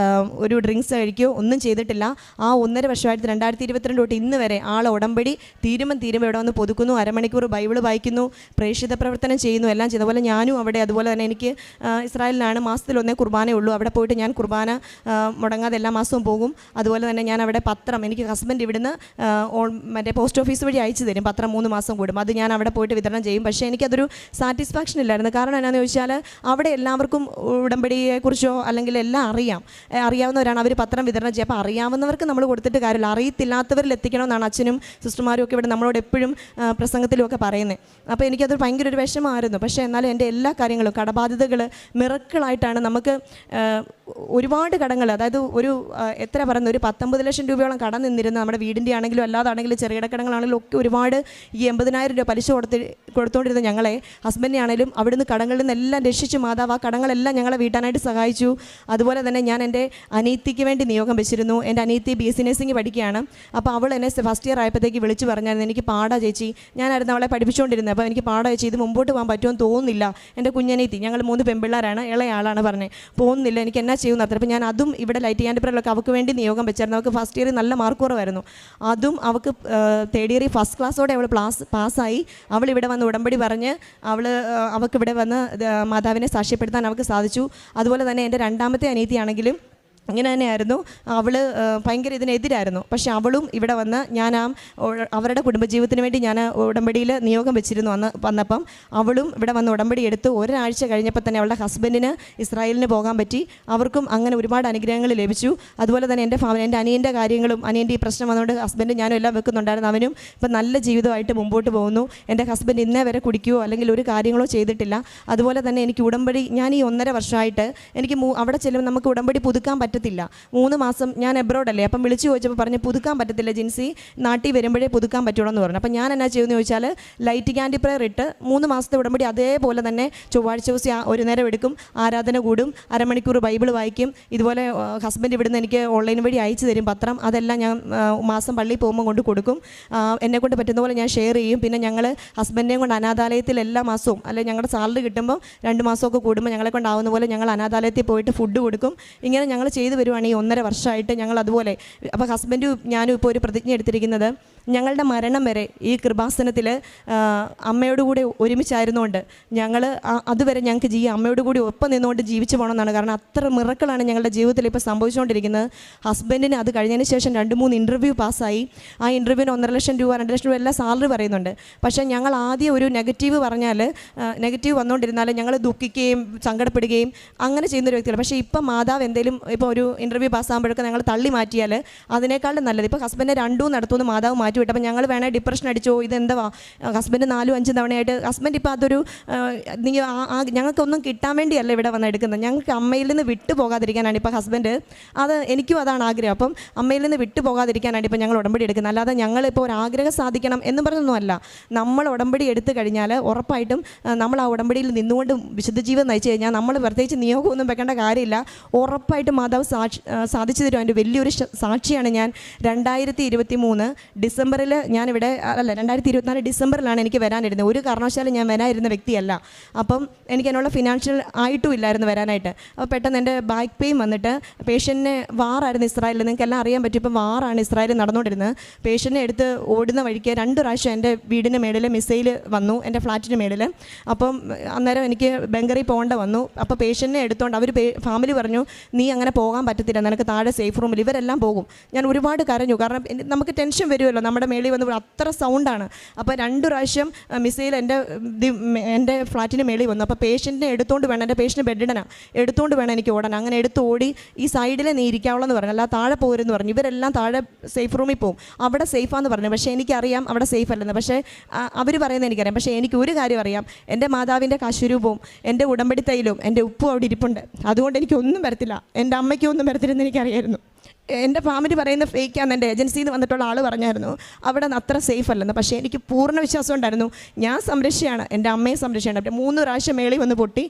ഒരു ഡ്രിങ്ക്സ് കഴിക്കുകയോ ഒന്നും ചെയ്തിട്ടില്ല. ആ 1.5 വർഷമായിട്ട് 2022 തൊട്ട് ഇന്ന് വരെ ആൾ ഉടമ്പടി തീരുമ്പോൾ ഇവിടെ വന്ന് പൊതുക്കുന്നു, അരമണിക്കൂർ ബൈബിൾ വായിക്കുന്നു, പ്രേക്ഷിത പ്രവർത്തനം ചെയ്യുന്നു, എല്ലാം ചെയ്ത പോലെ ഞാനും അവിടെ. അതുപോലെ തന്നെ എനിക്ക് ഇസ്രായേലിലാണ് മാസത്തിലൊന്നേ കുർബാനയുള്ളൂ. അവിടെ പോയിട്ട് ഞാൻ കുർബാന മുടങ്ങാതെ എല്ലാ മാസവും പോകും. അതുപോലെ തന്നെ ഞാൻ അവിടെ പത്രം, എനിക്ക് ഹസ്ബൻഡ് ഇവിടുന്ന് മറ്റേ പോസ്റ്റ് ഓഫീസ് വഴി അയച്ചു തരും പത്രം 3 മാസം കൂടും. അത് ഞാൻ അവിടെ പോയിട്ട് വിതരണം ചെയ്യും. പക്ഷേ എനിക്കതൊരു സാറ്റിസ്ഫാക്ഷൻ ഇല്ലായിരുന്നു. കാരണം എന്നാന്ന് ചോദിച്ചാൽ അവിടെ എല്ലാവർക്കും ഉടമ്പടിയെക്കുറിച്ചോ അല്ലെങ്കിൽ എല്ലാം അറിയാവുന്നവരാണ് അവർ പത്രം വിതരണം ചെയ്യുക. അപ്പോൾ അറിയാവുന്നവർക്ക് നമ്മൾ കൊടുത്തിട്ട് കാര്യമില്ല, അറിയത്തില്ലാത്തവരിൽ എത്തിക്കണമെന്നാണ് അച്ഛനും സിസ്റ്റർമാരും ഒക്കെ ഇവിടെ നമ്മളോട് എപ്പോഴും പ്രസംഗത്തിലുമൊക്കെ പറയുന്നത്. അപ്പോൾ എനിക്കതൊരു ഭയങ്കര ഒരു വിഷമമായിരുന്നു. പക്ഷേ എന്നാലും എൻ്റെ എല്ലാ കാര്യങ്ങളും കടബാധ്യതകൾ മിറക്കിളായിട്ടാണ്. നമുക്ക് ഒരുപാട് കടങ്ങൾ, അതായത് ഒരു എത്ര പറയുന്നത്, ഒരു 19 ലക്ഷം രൂപയോളം കടം നിന്നിരുന്ന നമ്മുടെ വീടിൻ്റെ ആണെങ്കിലും അല്ലാതാണെങ്കിലും ചെറുകിട കടങ്ങളാണെങ്കിലും ഒക്കെ ഒരുപാട് ഈ 80,000 രൂപ പലിശ കൊടുത്തുകൊണ്ടിരുന്ന ഞങ്ങളെ, ഹസ്ബൻഡിനെ ആണെങ്കിലും അവിടുന്ന് കടങ്ങളിൽ നിന്നെല്ലാം രക്ഷിച്ചു മാതാവ്. ആ കടങ്ങളെല്ലാം ഞങ്ങളെ വീട്ടാനായിട്ട് സഹായിച്ചു. അതുപോലെ തന്നെ ഞാൻ എൻ്റെ അനിയത്തിക്ക് വേണ്ടി നിയോഗം വെച്ചിരുന്നു. എൻ്റെ അനിയത്തി BSc നഴ്സിംഗ് പഠിക്കുകയാണ്. അപ്പോൾ അവൾ എന്നെ ഫസ്റ്റ് ഇയർ ആയപ്പോഴത്തേക്ക് വിളിച്ച് പറഞ്ഞായിരുന്നു, എനിക്ക് പാടാ ചേച്ചി, ഞാനായിരുന്നു അവളെ പഠിപ്പിച്ചുകൊണ്ടിരുന്നത്. അപ്പോൾ എനിക്ക് പാടാ ചേച്ചി, ഇത് മുമ്പോട്ട് പോകാൻ പറ്റുമെന്ന് തോന്നുന്നില്ല. എൻ്റെ കുഞ്ഞനീത്തി, ഞങ്ങൾ 3 പെൺപിള്ളേരാണ്, ഇളയാളാണ് പറഞ്ഞത്, പോകുന്നില്ല, എനിക്ക് എന്നാ ചെയ്യുന്ന അത്ര. അപ്പോൾ ഞാൻ അതും ഇവിടെ ലൈറ്റ് ആൻഡ് പ്രയറിലൊക്കെ അവൾക്ക് വേണ്ടി നിയോഗം വെച്ചായിരുന്നു. അവൾക്ക് ഫസ്റ്റ് ഇയറിൽ നല്ല മാർക്ക് കുറവായിരുന്നു. അതും അവൾക്ക് 3rd ഇയറിൽ ഫസ്റ്റ് ക്ലാസ്സോടെ അവൾ പാസ്സായി. അവൾ ഇവിടെ വന്ന് ഉടമ്പടി പറഞ്ഞ് അവൾക്ക് ഇവിടെ വന്ന് മാതാവിനെ സാക്ഷ്യപ്പെടുത്താൻ അവൾക്ക് സാധിച്ചു. അതുപോലെ തന്നെ എൻ്റെ 2ാമത്തെ അനിയത്തിയാണെങ്കിലും ഇങ്ങനെ തന്നെയായിരുന്നു. അവൾ ഭയങ്കര ഇതിനെതിരായിരുന്നു. പക്ഷെ അവളും ഇവിടെ വന്ന് ഞാൻ അവരുടെ കുടുംബജീവിതത്തിന് വേണ്ടി ഞാൻ ഉടമ്പടിയിൽ നിയോഗം വെച്ചിരുന്നു. വന്നപ്പം അവളും ഇവിടെ വന്ന് ഉടമ്പടി എടുത്ത് ഒരാഴ്ച കഴിഞ്ഞപ്പോൾ തന്നെ അവളുടെ ഹസ്ബൻഡിന് ഇസ്രായേലിന് പോകാൻ പറ്റി. അവർക്കും അങ്ങനെ ഒരുപാട് അനുഗ്രഹങ്ങൾ ലഭിച്ചു. അതുപോലെ തന്നെ എൻ്റെ അനിയൻ്റെ കാര്യങ്ങളും, അനിയൻ്റെ ഈ പ്രശ്നം വന്നുകൊണ്ട് ഹസ്ബൻഡ് ഞാനും എല്ലാം വെക്കുന്നുണ്ടായിരുന്നു. അവനും ഇപ്പം നല്ല ജീവിതമായിട്ട് മുമ്പോട്ട് പോകുന്നു. എൻ്റെ ഹസ്ബൻഡ് ഇന്നേ വരെ കുടിക്കുകയോ അല്ലെങ്കിൽ ഒരു കാര്യങ്ങളോ ചെയ്തിട്ടില്ല. അതുപോലെ തന്നെ എനിക്ക് ഉടമ്പടി, ഞാൻ ഈ 1.5 വർഷമായിട്ട് എനിക്ക് അവിടെ ചെല്ലുമ്പോൾ നമുക്ക് ഉടമ്പടി പുതുക്കാൻ പറ്റത്തില്ല. 3 മാസം ഞാൻ എബ്രോഡല്ലേ. അപ്പം വിളിച്ചു ചോദിച്ചപ്പോൾ പറഞ്ഞ് പുതുക്കാൻ പറ്റത്തില്ല ജിൻസി, നാട്ടിൽ വരുമ്പോഴേ പുതുക്കാൻ പറ്റുള്ളൂ എന്ന് പറഞ്ഞു. അപ്പം ഞാൻ എന്നാ ചെയ്യുമെന്ന് ചോദിച്ചാൽ ലൈറ്റ് ക്യാൻഡി പ്രയർ ഇട്ട് 3 മാസത്തെ ഉടമ്പടി അതേപോലെ തന്നെ ചൊവ്വാഴ്ച ദിവസം ഒരു നേരം എടുക്കും, ആരാധന കൂടും, അരമണിക്കൂർ ബൈബിൾ വായിക്കും. ഇതുപോലെ ഹസ്ബൻഡ് ഇവിടുന്ന് എനിക്ക് ഓൺലൈൻ വഴി അയച്ചു തരും പത്രം, അതെല്ലാം ഞാൻ മാസം പള്ളിയിൽ പോകുമ്പോൾ കൊണ്ട് കൊടുക്കും. എന്നെക്കൊണ്ട് പറ്റുന്ന പോലെ ഞാൻ ഷെയർ ചെയ്യും. പിന്നെ ഞങ്ങൾ ഹസ്ബൻഡിനെയും കൊണ്ട് അനാഥാലയത്തിൽ എല്ലാ മാസവും, അല്ലെങ്കിൽ ഞങ്ങളുടെ സാലറി കിട്ടുമ്പോൾ 2 മാസമൊക്കെ കൂടുമ്പോൾ ഞങ്ങളെ കൊണ്ടാവുന്ന പോലെ ഞങ്ങൾ അനാഥാലയത്തിൽ പോയിട്ട് ഫുഡ് കൊടുക്കും. ഇങ്ങനെ ഞങ്ങൾ ചെയ്ത് വരുവാണ് ഈ 1.5 വർഷമായിട്ട് ഞങ്ങൾ അതുപോലെ. അപ്പോൾ ഹസ്ബൻഡും ഞാനും ഇപ്പോൾ ഒരു പ്രതിജ്ഞ എടുത്തിരിക്കുന്നത്, ഞങ്ങളുടെ മരണം വരെ ഈ കൃപാസനത്തിൽ അമ്മയോടുകൂടി ഒരുമിച്ചായിരുന്നുകൊണ്ട് ഞങ്ങൾ അതുവരെ ഞങ്ങൾക്ക് അമ്മയോടുകൂടി ഒപ്പം നിന്നുകൊണ്ട് ജീവിച്ചു പോകണമെന്നാണ്. കാരണം അത്ര മിറക്കിളാണ് ഞങ്ങളുടെ ജീവിതത്തിൽ ഇപ്പോൾ സംഭവിച്ചുകൊണ്ടിരിക്കുന്നത്. ഹസ്ബൻഡിന് അത് കഴിഞ്ഞതിന് ശേഷം 2-3 ഇൻ്റർവ്യൂ പാസ്സായി. ആ ഇൻ്റർവ്യൂവിന് 1.5 ലക്ഷം രൂപ 2 ലക്ഷം രൂപ എല്ലാം സാലറി പറയുന്നുണ്ട്. പക്ഷേ ഞങ്ങൾ ആദ്യം ഒരു നെഗറ്റീവ് നെഗറ്റീവ് വന്നുകൊണ്ടിരുന്നാൽ ഞങ്ങൾ ദുഃഖിക്കുകയും സങ്കടപ്പെടുകയും അങ്ങനെ ചെയ്യുന്നൊരു വ്യക്തിയാണ്. പക്ഷേ ഇപ്പം മാതാവ് എന്തെങ്കിലും ഇപ്പോൾ ഒരു ഇൻ്റർവ്യൂ പാസ്സാകുമ്പോഴൊക്കെ ഞങ്ങൾ തള്ളി മാറ്റിയാൽ അതിനേക്കാളും നല്ലത്. ഇപ്പോൾ ഹസ്ബൻഡ് 2 നടത്തുമെന്ന് മാതാവ് മാറ്റി വിട്ടപ്പോൾ ഞങ്ങൾ വേണേൽ ഡിപ്രഷൻ അടിച്ചോ, ഇതെന്താ ഹസ്ബൻഡ് 4-5 തവണയായിട്ട് ഹസ്ബൻഡ് ഇപ്പോൾ അതൊരു ഞങ്ങൾക്കൊന്നും കിട്ടാൻ വേണ്ടിയല്ല ഇവിടെ വന്ന് എടുക്കുന്നത്. ഞങ്ങൾക്ക് അമ്മയിൽ നിന്ന് വിട്ടു പോകാതിരിക്കാനാണ് ഇപ്പോൾ ഹസ്ബൻഡ്, അത് എനിക്കും അതാണ് ആഗ്രഹം. അപ്പം അമ്മയിൽ നിന്ന് വിട്ടു പോകാതിരിക്കാനാണ് ഇപ്പോൾ ഞങ്ങൾ ഉടമ്പടി എടുക്കുന്നത്. അല്ലാതെ ഞങ്ങളിപ്പോൾ ഒരു ആഗ്രഹം സാധിക്കണം എന്ന് പറഞ്ഞൊന്നുമല്ല. നമ്മൾ ഉടമ്പടി എടുത്തു കഴിഞ്ഞാൽ ഉറപ്പായിട്ടും നമ്മൾ ആ ഉടമ്പടിയിൽ നിന്നുകൊണ്ട് വിശുദ്ധ ജീവിതം നയിച്ചു കഴിഞ്ഞാൽ നമ്മൾ പ്രത്യേകിച്ച് നിയോഗമൊന്നും വെക്കേണ്ട കാര്യമില്ല. ഉറപ്പായിട്ടും മാതാവ് സാധിച്ചു തരും. അതിൻ്റെ വലിയൊരു സാക്ഷിയാണ് ഞാൻ. 2023 ഡിസംബർ ഡിസംബറിൽ ഞാനിവിടെ 2024 ഡിസംബറിലാണ് എനിക്ക് വരാനിരുന്നത്. ഒരു കാരണവശാലും ഞാൻ വരാനിരുന്ന വ്യക്തിയല്ല. അപ്പം എനിക്ക് അതിനുള്ള ഫിനാൻഷ്യൽ ആയിട്ടും ഇല്ലായിരുന്നു വരാനായിട്ട്. അപ്പോൾ പെട്ടെന്ന് എൻ്റെ ബാക്ക് പെയിൻ വന്നിട്ട് പേഷ്യൻറ്റിനെ വാറായിരുന്നു ഇസ്രായേലിൽ, നിങ്ങൾക്ക് എല്ലാം അറിയാൻ പറ്റും. ഇപ്പം വാറാണ് ഇസ്രായേലിൽ നടന്നുകൊണ്ടിരുന്നത്. പേഷ്യൻറ്റിനെ എടുത്ത് ഓടുന്ന വഴിക്ക് 2 പ്രാവശ്യം എൻ്റെ വീടിൻ്റെ മേളിൽ മിസൈൽ വന്നു, എൻ്റെ ഫ്ലാറ്റിൻ്റെ മേളിൽ. അപ്പം അന്നേരം എനിക്ക് ബംഗറിൽ പോകേണ്ട വന്നു. അപ്പോൾ പേഷ്യൻറ്റിനെ എടുത്തുകൊണ്ട് അവർ ഫാമിലി പറഞ്ഞു, നീ അങ്ങനെ പോകാൻ പറ്റത്തില്ല, നിനക്ക് താഴെ സേഫ് റൂമിൽ ഇവരെല്ലാം പോകും. ഞാൻ ഒരുപാട് കരഞ്ഞു, കാരണം നമുക്ക് ടെൻഷൻ വരുമല്ലോ, നമ്മുടെ മേളിൽ വന്ന് അത്ര സൗണ്ടാണ്. അപ്പോൾ 2 പ്രാവശ്യം മിസൈൽ എൻ്റെ ഫ്ലാറ്റിന് മേളിൽ വന്നു. അപ്പോൾ പേഷ്യൻറ്റിനെ എടുത്തുകൊണ്ട് വേണം, എൻ്റെ പേഷ്യൻ്റ് ബെഡിടനാണ്, എടുത്തുകൊണ്ട് വേണം എനിക്ക് ഓടാൻ. അങ്ങനെ എടുത്ത് ഓടി ഈ സൈഡിലെ നീ ഇരിക്കാവുള്ളൂ എന്ന് പറഞ്ഞു, അല്ല താഴെ പോരുമെന്ന് പറഞ്ഞു. ഇവരെല്ലാം താഴെ സേഫ് റൂമിൽ പോകും, അവിടെ സേഫാന്ന് പറഞ്ഞു. പക്ഷേ എനിക്കറിയാം അവിടെ സേഫ് അല്ലെന്ന്. പക്ഷേ അവർ പറയുന്നത് എനിക്കറിയാം. പക്ഷേ എനിക്ക് ഒരു കാര്യം അറിയാം, എൻ്റെ മാതാവിൻ്റെ കശുരൂപവും എൻ്റെ ഉടമ്പടി തൈലവും എൻ്റെ ഉപ്പും അവിടെ ഇരിപ്പുണ്ട്. അതുകൊണ്ട് എനിക്കൊന്നും വരത്തില്ല, എൻ്റെ അമ്മയ്ക്കും ഒന്നും വരത്തില്ലെന്ന് എനിക്കറിയായിരുന്നു. എൻ്റെ ഫാമിലി പറയുന്ന ഫേക്കാന്ന് എൻ്റെ ഏജൻസിയിൽ നിന്ന് വന്നിട്ടുള്ള ആൾ പറഞ്ഞായിരുന്നു, അവിടെ നിന്ന് അത്ര സേഫ് അല്ലെന്ന്. പക്ഷേ എനിക്ക് പൂർണ്ണ വിശ്വാസം ഉണ്ടായിരുന്നു, ഞാൻ സംരക്ഷയാണ്, എൻ്റെ അമ്മയെ സംരക്ഷയാണ്. 3 പ്രാവശ്യം മേളിൽ വന്ന് പൊട്ടി,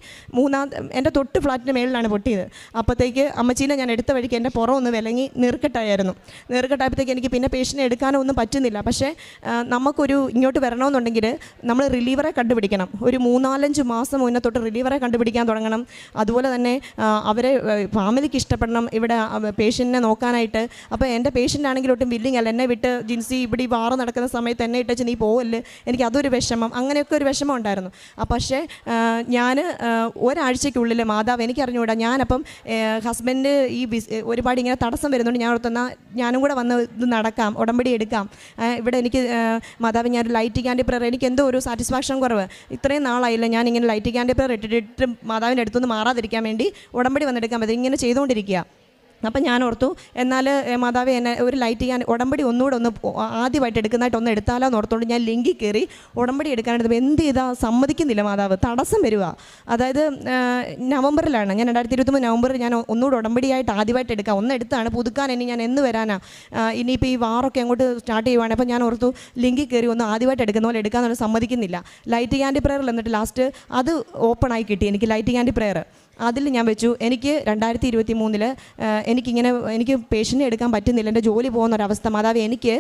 എൻ്റെ തൊട്ട് ഫ്ലാറ്റിൻ്റെ മേളിലാണ് പൊട്ടിയത്. അപ്പോഴത്തേക്ക് അമ്മച്ചീനെ ഞാൻ എടുത്ത വഴിക്ക് എൻ്റെ പുറം ഒന്ന് വിലങ്ങി നീർക്കെട്ടായിരുന്നു. നീർക്കെട്ടായപ്പോഴത്തേക്ക് എനിക്ക് പിന്നെ പേഷ്യൻറ്റിനെ എടുക്കാനോ ഒന്നും പറ്റുന്നില്ല. പക്ഷേ നമുക്കൊരു ഇങ്ങോട്ട് വരണമെന്നുണ്ടെങ്കിൽ നമ്മൾ റിലീവറെ കണ്ടുപിടിക്കണം. ഒരു 3-4 മാസം മുന്നേ തൊട്ട് റിലീവറെ കണ്ടുപിടിക്കാൻ തുടങ്ങണം. അതുപോലെ തന്നെ അവരെ ഫാമിലിക്ക് ഇഷ്ടപ്പെടണം ഇവിടെ പേഷ്യൻറ്റിനെ നോക്കാൻ ആയിട്ട്. അപ്പോൾ എൻ്റെ പേഷ്യൻ്റ് ആണെങ്കിൽ ഒട്ടും വില്ലിങ് അല്ല, എന്നെ വിട്ട് ജിൻസി ഇവിടെ ഈ വാറ് നടക്കുന്ന സമയത്ത് എന്നെ ഇട്ടച്ച് നീ പോവല്ലേ, എനിക്ക് അതൊരു വിഷമം, അങ്ങനെയൊക്കെ ഒരു വിഷമം ഉണ്ടായിരുന്നു. പക്ഷേ ഞാൻ ഒരാഴ്ചയ്ക്കുള്ളിൽ മാതാവ് എനിക്കറിഞ്ഞുകൂടാ. ഞാനപ്പം ഹസ്ബൻഡ് ഒരുപാട് ഇങ്ങനെ തടസ്സം വരുന്നുണ്ട്. ഞാൻ ഓർത്തുന്ന ഞാനും കൂടെ വന്ന് ഇത് നടക്കാം, ഉടമ്പടി എടുക്കാം. ഇവിടെ എനിക്ക് മാതാവ് ഞാൻ ലൈറ്റ് ക്യാൻഡി പ്രയർ, എനിക്ക് എന്തോ ഒരു സാറ്റിസ്ഫാക്ഷൻ കുറവ്. ഇത്രയും നാളായില്ല ഞാൻ ഇങ്ങനെ ലൈറ്റ് ക്യാൻഡി പ്രയർ ഇട്ടിട്ട് മാതാവിൻ്റെ അടുത്തുനിന്ന് മാറാതിരിക്കാൻ വേണ്ടി ഉടമ്പടി വന്നെടുക്കാൻ പറ്റും, ഇങ്ങനെ ചെയ്തുകൊണ്ടിരിക്കുക. അപ്പം ഞാൻ ഓർത്തു, എന്നാൽ മാതാവ് എന്നെ ഒരു ലൈറ്റ് ചെയ്യാൻ ഉടമ്പടി ഒന്നുകൂടെ ആദ്യമായിട്ട് എടുക്കുന്നതായിട്ട് ഒന്ന് എടുത്താലോ എന്ന് ഓർത്തുകൊണ്ട് ഞാൻ ലിങ്കിൽ കയറി ഉടമ്പടി എടുക്കാനായിട്ട് എന്ത് ചെയ്താൽ സമ്മതിക്കുന്നില്ല മാതാവ്, തടസ്സം വരിക. അതായത് നവംബറിലാണ്, ഞാൻ 2023 നവംബറിൽ ഞാൻ ഒന്നുകൂടെ ഉടമ്പടിയായിട്ട് ആദ്യമായിട്ട് എടുക്കാം. എടുത്താണ് പുതുക്കാൻ, ഇനി ഞാൻ എന്ന് വരാനാ, ഇനിയിപ്പോൾ ഈ വാറൊക്കെ അങ്ങോട്ട് സ്റ്റാർട്ട് ചെയ്യുവാണ്. അപ്പോൾ ഞാൻ ഓർത്തു ലിങ്കിൽ കയറി ആദ്യമായിട്ട് എടുക്കുന്ന പോലെ എടുക്കാമെന്ന് സമ്മതിക്കുന്നില്ല. ലൈറ്റ് ക്യാൻഡി പ്രയറിൽ എന്നിട്ട് ലാസ്റ്റ് അത് ഓപ്പണായി കിട്ടി എനിക്ക് ലൈറ്റ് ക്യാൻഡി പ്രയർ. അതിൽ ഞാൻ വെച്ചു, എനിക്ക് 2023 എനിക്ക് പേഷ്യൻറ്റിനെ എടുക്കാൻ പറ്റുന്നില്ല, എൻ്റെ ജോലി പോകുന്നൊരവസ്ഥ. മാതാവ് എനിക്ക്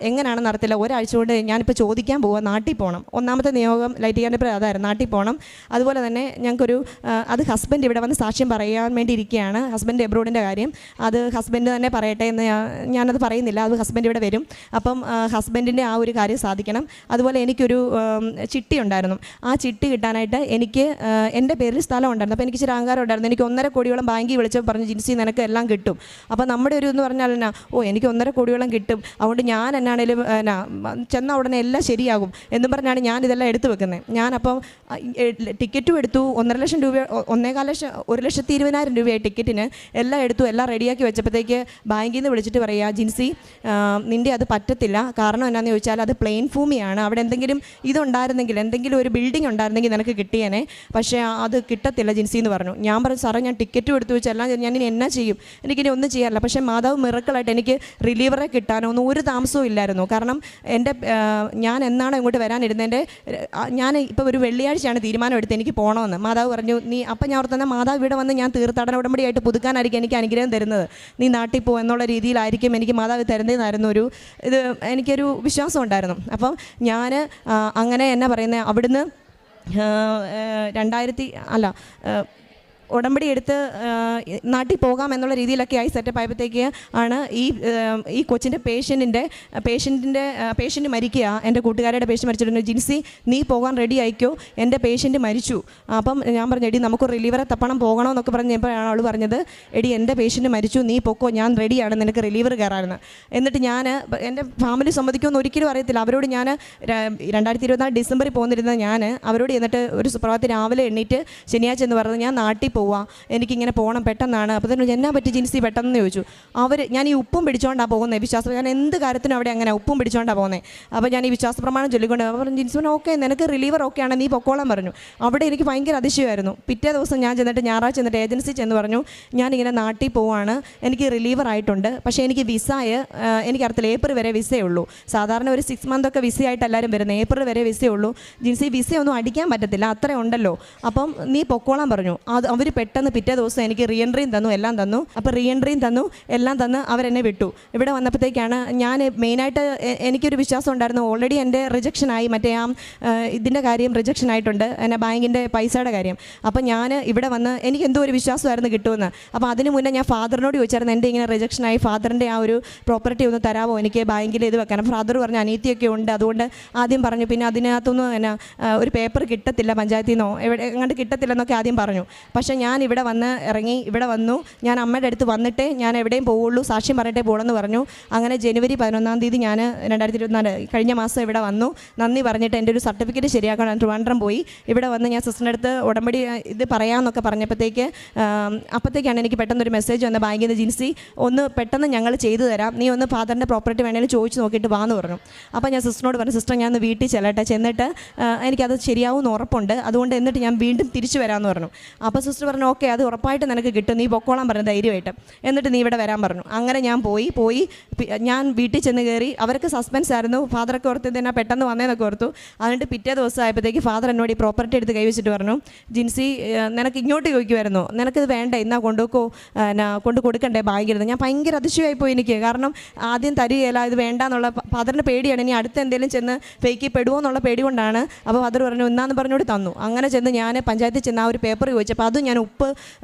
എങ്ങനെയാണെന്ന് നടത്തില്ല. ഒരാഴ്ച കൊണ്ട് ഞാനിപ്പോൾ ചോദിക്കാൻ പോവുക, നാട്ടിൽ പോകണം. ഒന്നാമത്തെ നിയോഗം ലൈറ്റ് ക്യാൻഡി പ്രയർ അതായിരുന്നു, നാട്ടിൽ പോകണം. അതുപോലെ തന്നെ ഞങ്ങൾക്കൊരു അത് ഹസ്ബൻഡ് ഇവിടെ വന്ന് സാക്ഷ്യം പറയാൻ വേണ്ടി ഇരിക്കുകയാണ്, ഹസ്ബൻഡ് എബ്രോഡിൻ്റെ കാര്യം. അത് ഹസ്ബൻഡ് തന്നെ പറയട്ടെ എന്ന് ഞാനത് പറയുന്നില്ല, അത് ഹസ്ബൻഡ് ഇവിടെ വരും. അപ്പം ഹസ്ബൻഡിൻ്റെ ആ ഒരു കാര്യം സാധിക്കണം. അതുപോലെ എനിക്കൊരു ചിട്ടി ഉണ്ടായിരുന്നു, ആ ചിട്ടി കിട്ടാനായിട്ട് എനിക്ക് എൻ്റെ പേരിൽ സ്ഥലം ഉണ്ടായിരുന്നു. അപ്പോൾ എനിക്ക് ഇച്ചിരി അഹങ്കാരം ഉണ്ടായിരുന്നു. എനിക്ക് 1.5 കോടിയോളം ബാങ്കിൽ വിളിച്ച് പറഞ്ഞു, ജിൻസി നിനക്ക് എല്ലാം കിട്ടും. അപ്പോൾ നമ്മുടെ ഒരു എന്ന് പറഞ്ഞാൽ എനിക്ക് 1.5 കോടിയോളം കിട്ടും, അതുകൊണ്ട് ഞാൻ എന്നാണേലും ചെന്ന ഉടനെ എല്ലാം ശരിയാകും എന്നും പറഞ്ഞാണ് ഞാൻ ഇതെല്ലാം എടുത്തു വെക്കുന്നത്. ഞാനപ്പം ടിക്കറ്റും എടുത്തു, 1.5 ലക്ഷം രൂപ, 1,20,000 രൂപയായി ടിക്കറ്റിന്. എല്ലാം എടുത്തു, എല്ലാം റെഡിയാക്കി വെച്ചപ്പോഴത്തേക്ക് ബാങ്കിൽ നിന്ന് വിളിച്ചിട്ട് പറയുക, ജിൻസി നിൻ്റെ അത് പറ്റത്തില്ല. കാരണം എന്നാന്ന് ചോദിച്ചാൽ അത് പ്ലെയിൻ ഭൂമിയാണ്, അവിടെ എന്തെങ്കിലും ഇതുണ്ടായിരുന്നെങ്കിൽ, എന്തെങ്കിലും ഒരു ബിൽഡിംഗ് ഉണ്ടായിരുന്നെങ്കിൽ നിനക്ക് കിട്ടിയേനെ, പക്ഷേ അത് കിട്ടത്തില്ല ജിൻസി എന്ന് പറഞ്ഞു. ഞാൻ പറഞ്ഞു, സാറേ ഞാൻ ടിക്കറ്റും എടുത്തു വെച്ചെല്ലാം ഞാൻ ഇനി എന്നാ ചെയ്യും, എനിക്കിനി ഒന്നും ചെയ്യാറില്ല. പക്ഷേ മാതാവ് മിറക്കിളായിട്ട് എനിക്ക് റിലീവറെ കിട്ടാനോ ഒന്നും ഒരു താമസവും ഇല്ലായിരുന്നു. കാരണം ഞാൻ എന്നാണ് ഇങ്ങോട്ട് വരാനിരുന്നതിൻ്റെ ഞാൻ ഇപ്പോൾ ഒരു വെള്ളിയാഴ്ചയാണ് തീരുമാനം എടുത്ത് എനിക്ക് പോകണമെന്ന്. മാതാവ് പറഞ്ഞു, അപ്പം ഞാൻ ഓർത്തുന്ന മാതാവ് ഇവിടെ വന്ന് ഞാൻ തീർത്ഥാടന ഉടമ്പടിയായിട്ട് പുതുക്കാനായിരിക്കും എനിക്ക് അനുഗ്രഹം തരുന്നത്, നീ നാട്ടിൽ പോകും എന്നുള്ള രീതിയിലായിരിക്കും എനിക്ക് മാതാവ് തരുന്നതെന്നായിരുന്നു എനിക്കൊരു വിശ്വാസം ഉണ്ടായിരുന്നു. അപ്പം ഞാൻ അങ്ങനെ എന്നാ പറയുന്നത്, അവിടുന്ന് ഉടമ്പടി എടുത്ത് നാട്ടിൽ പോകാം എന്നുള്ള രീതിയിലൊക്കെ ആയി സെറ്റപ്പ് ആയപ്പോഴത്തേക്ക് ആണ് ഈ കൊച്ചിൻ്റെ പേഷ്യൻ്റ് മരിക്കുക. എൻ്റെ കൂട്ടുകാരുടെ പേഷ്യൻ്റ് മരിച്ചിട്ടുണ്ട്. ജിൻസി നീ പോകാൻ റെഡി ആയിക്കോ, എൻ്റെ പേഷ്യൻ്റ് മരിച്ചു. അപ്പം ഞാൻ പറഞ്ഞു, എടി നമുക്ക് റിലീവറെ തപ്പണം പോകണമെന്നൊക്കെ പറഞ്ഞപ്പോഴാണ് അവൾ പറഞ്ഞത്, എടി എൻ്റെ പേഷ്യൻ്റ് മരിച്ചു, നീ പൊക്കോ, ഞാൻ റെഡിയാണ്, നിനക്ക് റിലീവർ കയറാമെന്ന്. എന്നിട്ട് ഞാൻ എൻ്റെ ഫാമിലി സമ്മതിക്കുമെന്ന് ഒരിക്കലും അറിയത്തില്ല. അവരോട് ഞാൻ 2024 ഡിസംബറിൽ പോന്നിരുന്ന ഞാൻ അവരോട് എന്നിട്ട് ഒരു സുപ്രഭാതത്തിൽ രാവിലെ എണ്ണീറ്റ് ശനിയാഴ്ച എന്ന് പറഞ്ഞത് ഞാൻ നാട്ടിൽ പോവാം, എനിക്കിങ്ങനെ പോകണം പെട്ടെന്നാണ്. അപ്പോൾ തന്നെ എന്നാ പറ്റി ജിൻസി പെട്ടെന്ന് ചോദിച്ചു. ഞാൻ ഈ ഉപ്പും പിടിച്ചോണ്ടാണ് പോകുന്നത്, വിശ്വാസം, ഞാൻ എന്ത് കാര്യത്തിനും അവിടെ അങ്ങനെ ഉപ്പും പിടിച്ചോണ്ടാണ് പോകുന്നത്. അപ്പോൾ ഞാൻ ഈ വിശ്വാസ പ്രമാണം ചൊല്ലിക്കൊണ്ട് പറഞ്ഞു, ജിൻസി ഓക്കെ നിനക്ക് റിലീവർ ഓക്കെ ആണ്, നീ പൊക്കോളാൻ പറഞ്ഞു. അവിടെ എനിക്ക് ഭയങ്കര അതിശയമായിരുന്നു. പിറ്റേ ദിവസം ഞാൻ ഞായറാഴ്ച ചെന്നിട്ട് ഏജൻസി ചെന്ന് പറഞ്ഞു, ഞാനിങ്ങനെ നാട്ടിൽ പോവാണ്, എനിക്ക് റിലീവർ ആയിട്ടുണ്ട്, പക്ഷേ എനിക്ക് എനിക്കറിയത്തില്ല, ഏപ്രിൽ വരെ വിസയേ ഉള്ളൂ. സാധാരണ ഒരു 6 മന്തൊക്കെ വിസയായിട്ട് എല്ലാവരും വരുന്നത്, ഏപ്രിൽ വരെ വിസയേ ഉള്ളൂ. ജിൻസി വിസയൊന്നും അടിക്കാൻ പറ്റത്തില്ല, അത്രയും ഉണ്ടല്ലോ, അപ്പം നീ പൊക്കോളാൻ പറഞ്ഞു. അവർ പെട്ടെന്ന് പിറ്റേ ദിവസം എനിക്ക് റീ എൻട്രിയും തന്നു, എല്ലാം തന്നു. അപ്പോൾ റീ എൻട്രിയും തന്നു, എല്ലാം തന്ന് അവരെന്നെ വിട്ടു. ഇവിടെ വന്നപ്പോഴത്തേക്കാണ് ഞാൻ മെയിനായിട്ട് എനിക്കൊരു വിശ്വാസം ഉണ്ടായിരുന്നു, ഓൾറെഡി എൻ്റെ റിജക്ഷനായി, മറ്റേ ഇതിൻ്റെ കാര്യം റിജക്ഷൻ ആയിട്ടുണ്ട്, എന്നെ ബാങ്കിൻ്റെ പൈസയുടെ കാര്യം. അപ്പോൾ ഞാൻ ഇവിടെ വന്ന് എനിക്ക് എന്തോ ഒരു വിശ്വാസമായിരുന്നു കിട്ടുമെന്ന്. അപ്പോൾ അതിന് മുന്നേ ഞാൻ ഫാദറിനോട് ചോദിച്ചായിരുന്നു, എൻ്റെ ഇങ്ങനെ റിജക്ഷനായി, ഫാദറിൻ്റെ ആ ഒരു പ്രോപ്പർട്ടി ഒന്ന് തരാമോ എനിക്ക് ബാങ്കിൽ ഇത് വെക്കണം. ഫാദർ പറഞ്ഞു അനീതിയൊക്കെ ഉണ്ട്, അതുകൊണ്ട് ആദ്യം പറഞ്ഞു. പിന്നെ അതിനകത്തൊന്നും എന്നാ ഒരു പേപ്പർ കിട്ടത്തില്ല പഞ്ചായത്തിൽ നിന്നോ എവിടെ എങ്ങോട്ട് കിട്ടത്തില്ലെന്നൊക്കെ ആദ്യം പറഞ്ഞു. പക്ഷേ ഞാൻ ഇവിടെ വന്ന് ഇറങ്ങി, ഇവിടെ വന്നു, ഞാൻ അമ്മയുടെ അടുത്ത് വന്നിട്ടേ ഞാൻ എവിടെയും പോവുള്ളൂ, സാക്ഷ്യം പറഞ്ഞിട്ടേ പോകണമെന്ന് പറഞ്ഞു. അങ്ങനെ ജനുവരി 11 ഞാൻ 2024 കഴിഞ്ഞ മാസം ഇവിടെ വന്നു. നന്ദി പറഞ്ഞിട്ട് എൻ്റെ ഒരു സർട്ടിഫിക്കറ്റ് ശരിയാക്കണം ട്രിവാൻഡ്രം പോയി. ഇവിടെ വന്ന് ഞാൻ സിസ്റ്ററിൻ്റെ അടുത്ത് ഉടമ്പടി ഇത് പറയാമെന്നൊക്കെ പറഞ്ഞപ്പോഴത്തേക്ക് അപ്പോഴത്തേക്കാണ് എനിക്ക് പെട്ടെന്നൊരു മെസ്സേജ് വന്ന ബാങ്കിൽ നിന്ന്, ജിൻസി ഒന്ന് പെട്ടെന്ന് ഞങ്ങൾ ചെയ്തു തരാം, നീ ഒന്ന് ഫാദറിൻ്റെ പ്രോപ്പർട്ടി വേണമെങ്കിൽ ചോദിച്ച് നോക്കിയിട്ട് വാന്ന് പറഞ്ഞു. അപ്പോൾ ഞാൻ സിസ്റ്ററിനോട് പറഞ്ഞു, സിസ്റ്റർ ഞാൻ ഒന്ന് വീട്ടിൽ ചെന്നിട്ട് എനിക്കത് ശരിയാവുമെന്ന് ഉറപ്പുണ്ട്, അതുകൊണ്ട് എന്നിട്ട് ഞാൻ വീണ്ടും തിരിച്ചു വരാമെന്ന് പറഞ്ഞു. അപ്പോൾ സിസ്റ്റർ പറഞ്ഞു ഓക്കെ, അത് ഉറപ്പായിട്ട് നിനക്ക് കിട്ടും, നീ പൊക്കോളാൻ പറഞ്ഞു ധൈര്യമായിട്ട്, എന്നിട്ട് നീ ഇവിടെ വരാൻ പറഞ്ഞു. അങ്ങനെ ഞാൻ പോയി ഞാൻ വീട്ടിൽ ചെന്ന് കയറി. അവർക്ക് സസ്പെൻസ് ആയിരുന്നു, ഫാദറൊക്കെ ഓർത്ത് തന്നെ പെട്ടെന്ന് വന്നേന്നൊക്കെ ഓർത്തു. എന്നിട്ട് പിറ്റേ ദിവസം ആയപ്പോഴത്തേക്ക് ഫാദർ എന്നോട് ഈ പ്രോപ്പർട്ടി എടുത്ത് കൈവച്ചിട്ട് പറഞ്ഞു, ജിൻസി നിനക്ക് ഇങ്ങോട്ട് ചോദിക്കുമായിരുന്നു, നിനക്കിത് വേണ്ട, ഇന്നാ കൊണ്ടുപോക്കോ, കൊണ്ട് കൊടുക്കണ്ടേ ബാങ്കിരുന്ന്. ഞാൻ ഭയങ്കര അതിശയമായിപ്പോയി എനിക്ക്, കാരണം ആദ്യം തരികയില്ല, ഇത് വേണ്ട എന്നുള്ള ഫാദറിൻ്റെ പേടിയാണ്, ഇനി അടുത്ത് എന്തെങ്കിലും ചെന്ന് ഫേക്ക് പെടുമോ എന്നുള്ള പേടി കൊണ്ടാണ്. അപ്പോൾ ഫാദർ പറഞ്ഞു എന്നാന്ന് പറഞ്ഞോട് തന്നു. അങ്ങനെ ചെന്ന് ഞാൻ പഞ്ചായത്തിൽ ചെന്ന് ആ ഒരു പേപ്പർ ചോദിച്ചപ്പോൾ അതും ഞാൻ ഉപ്പ്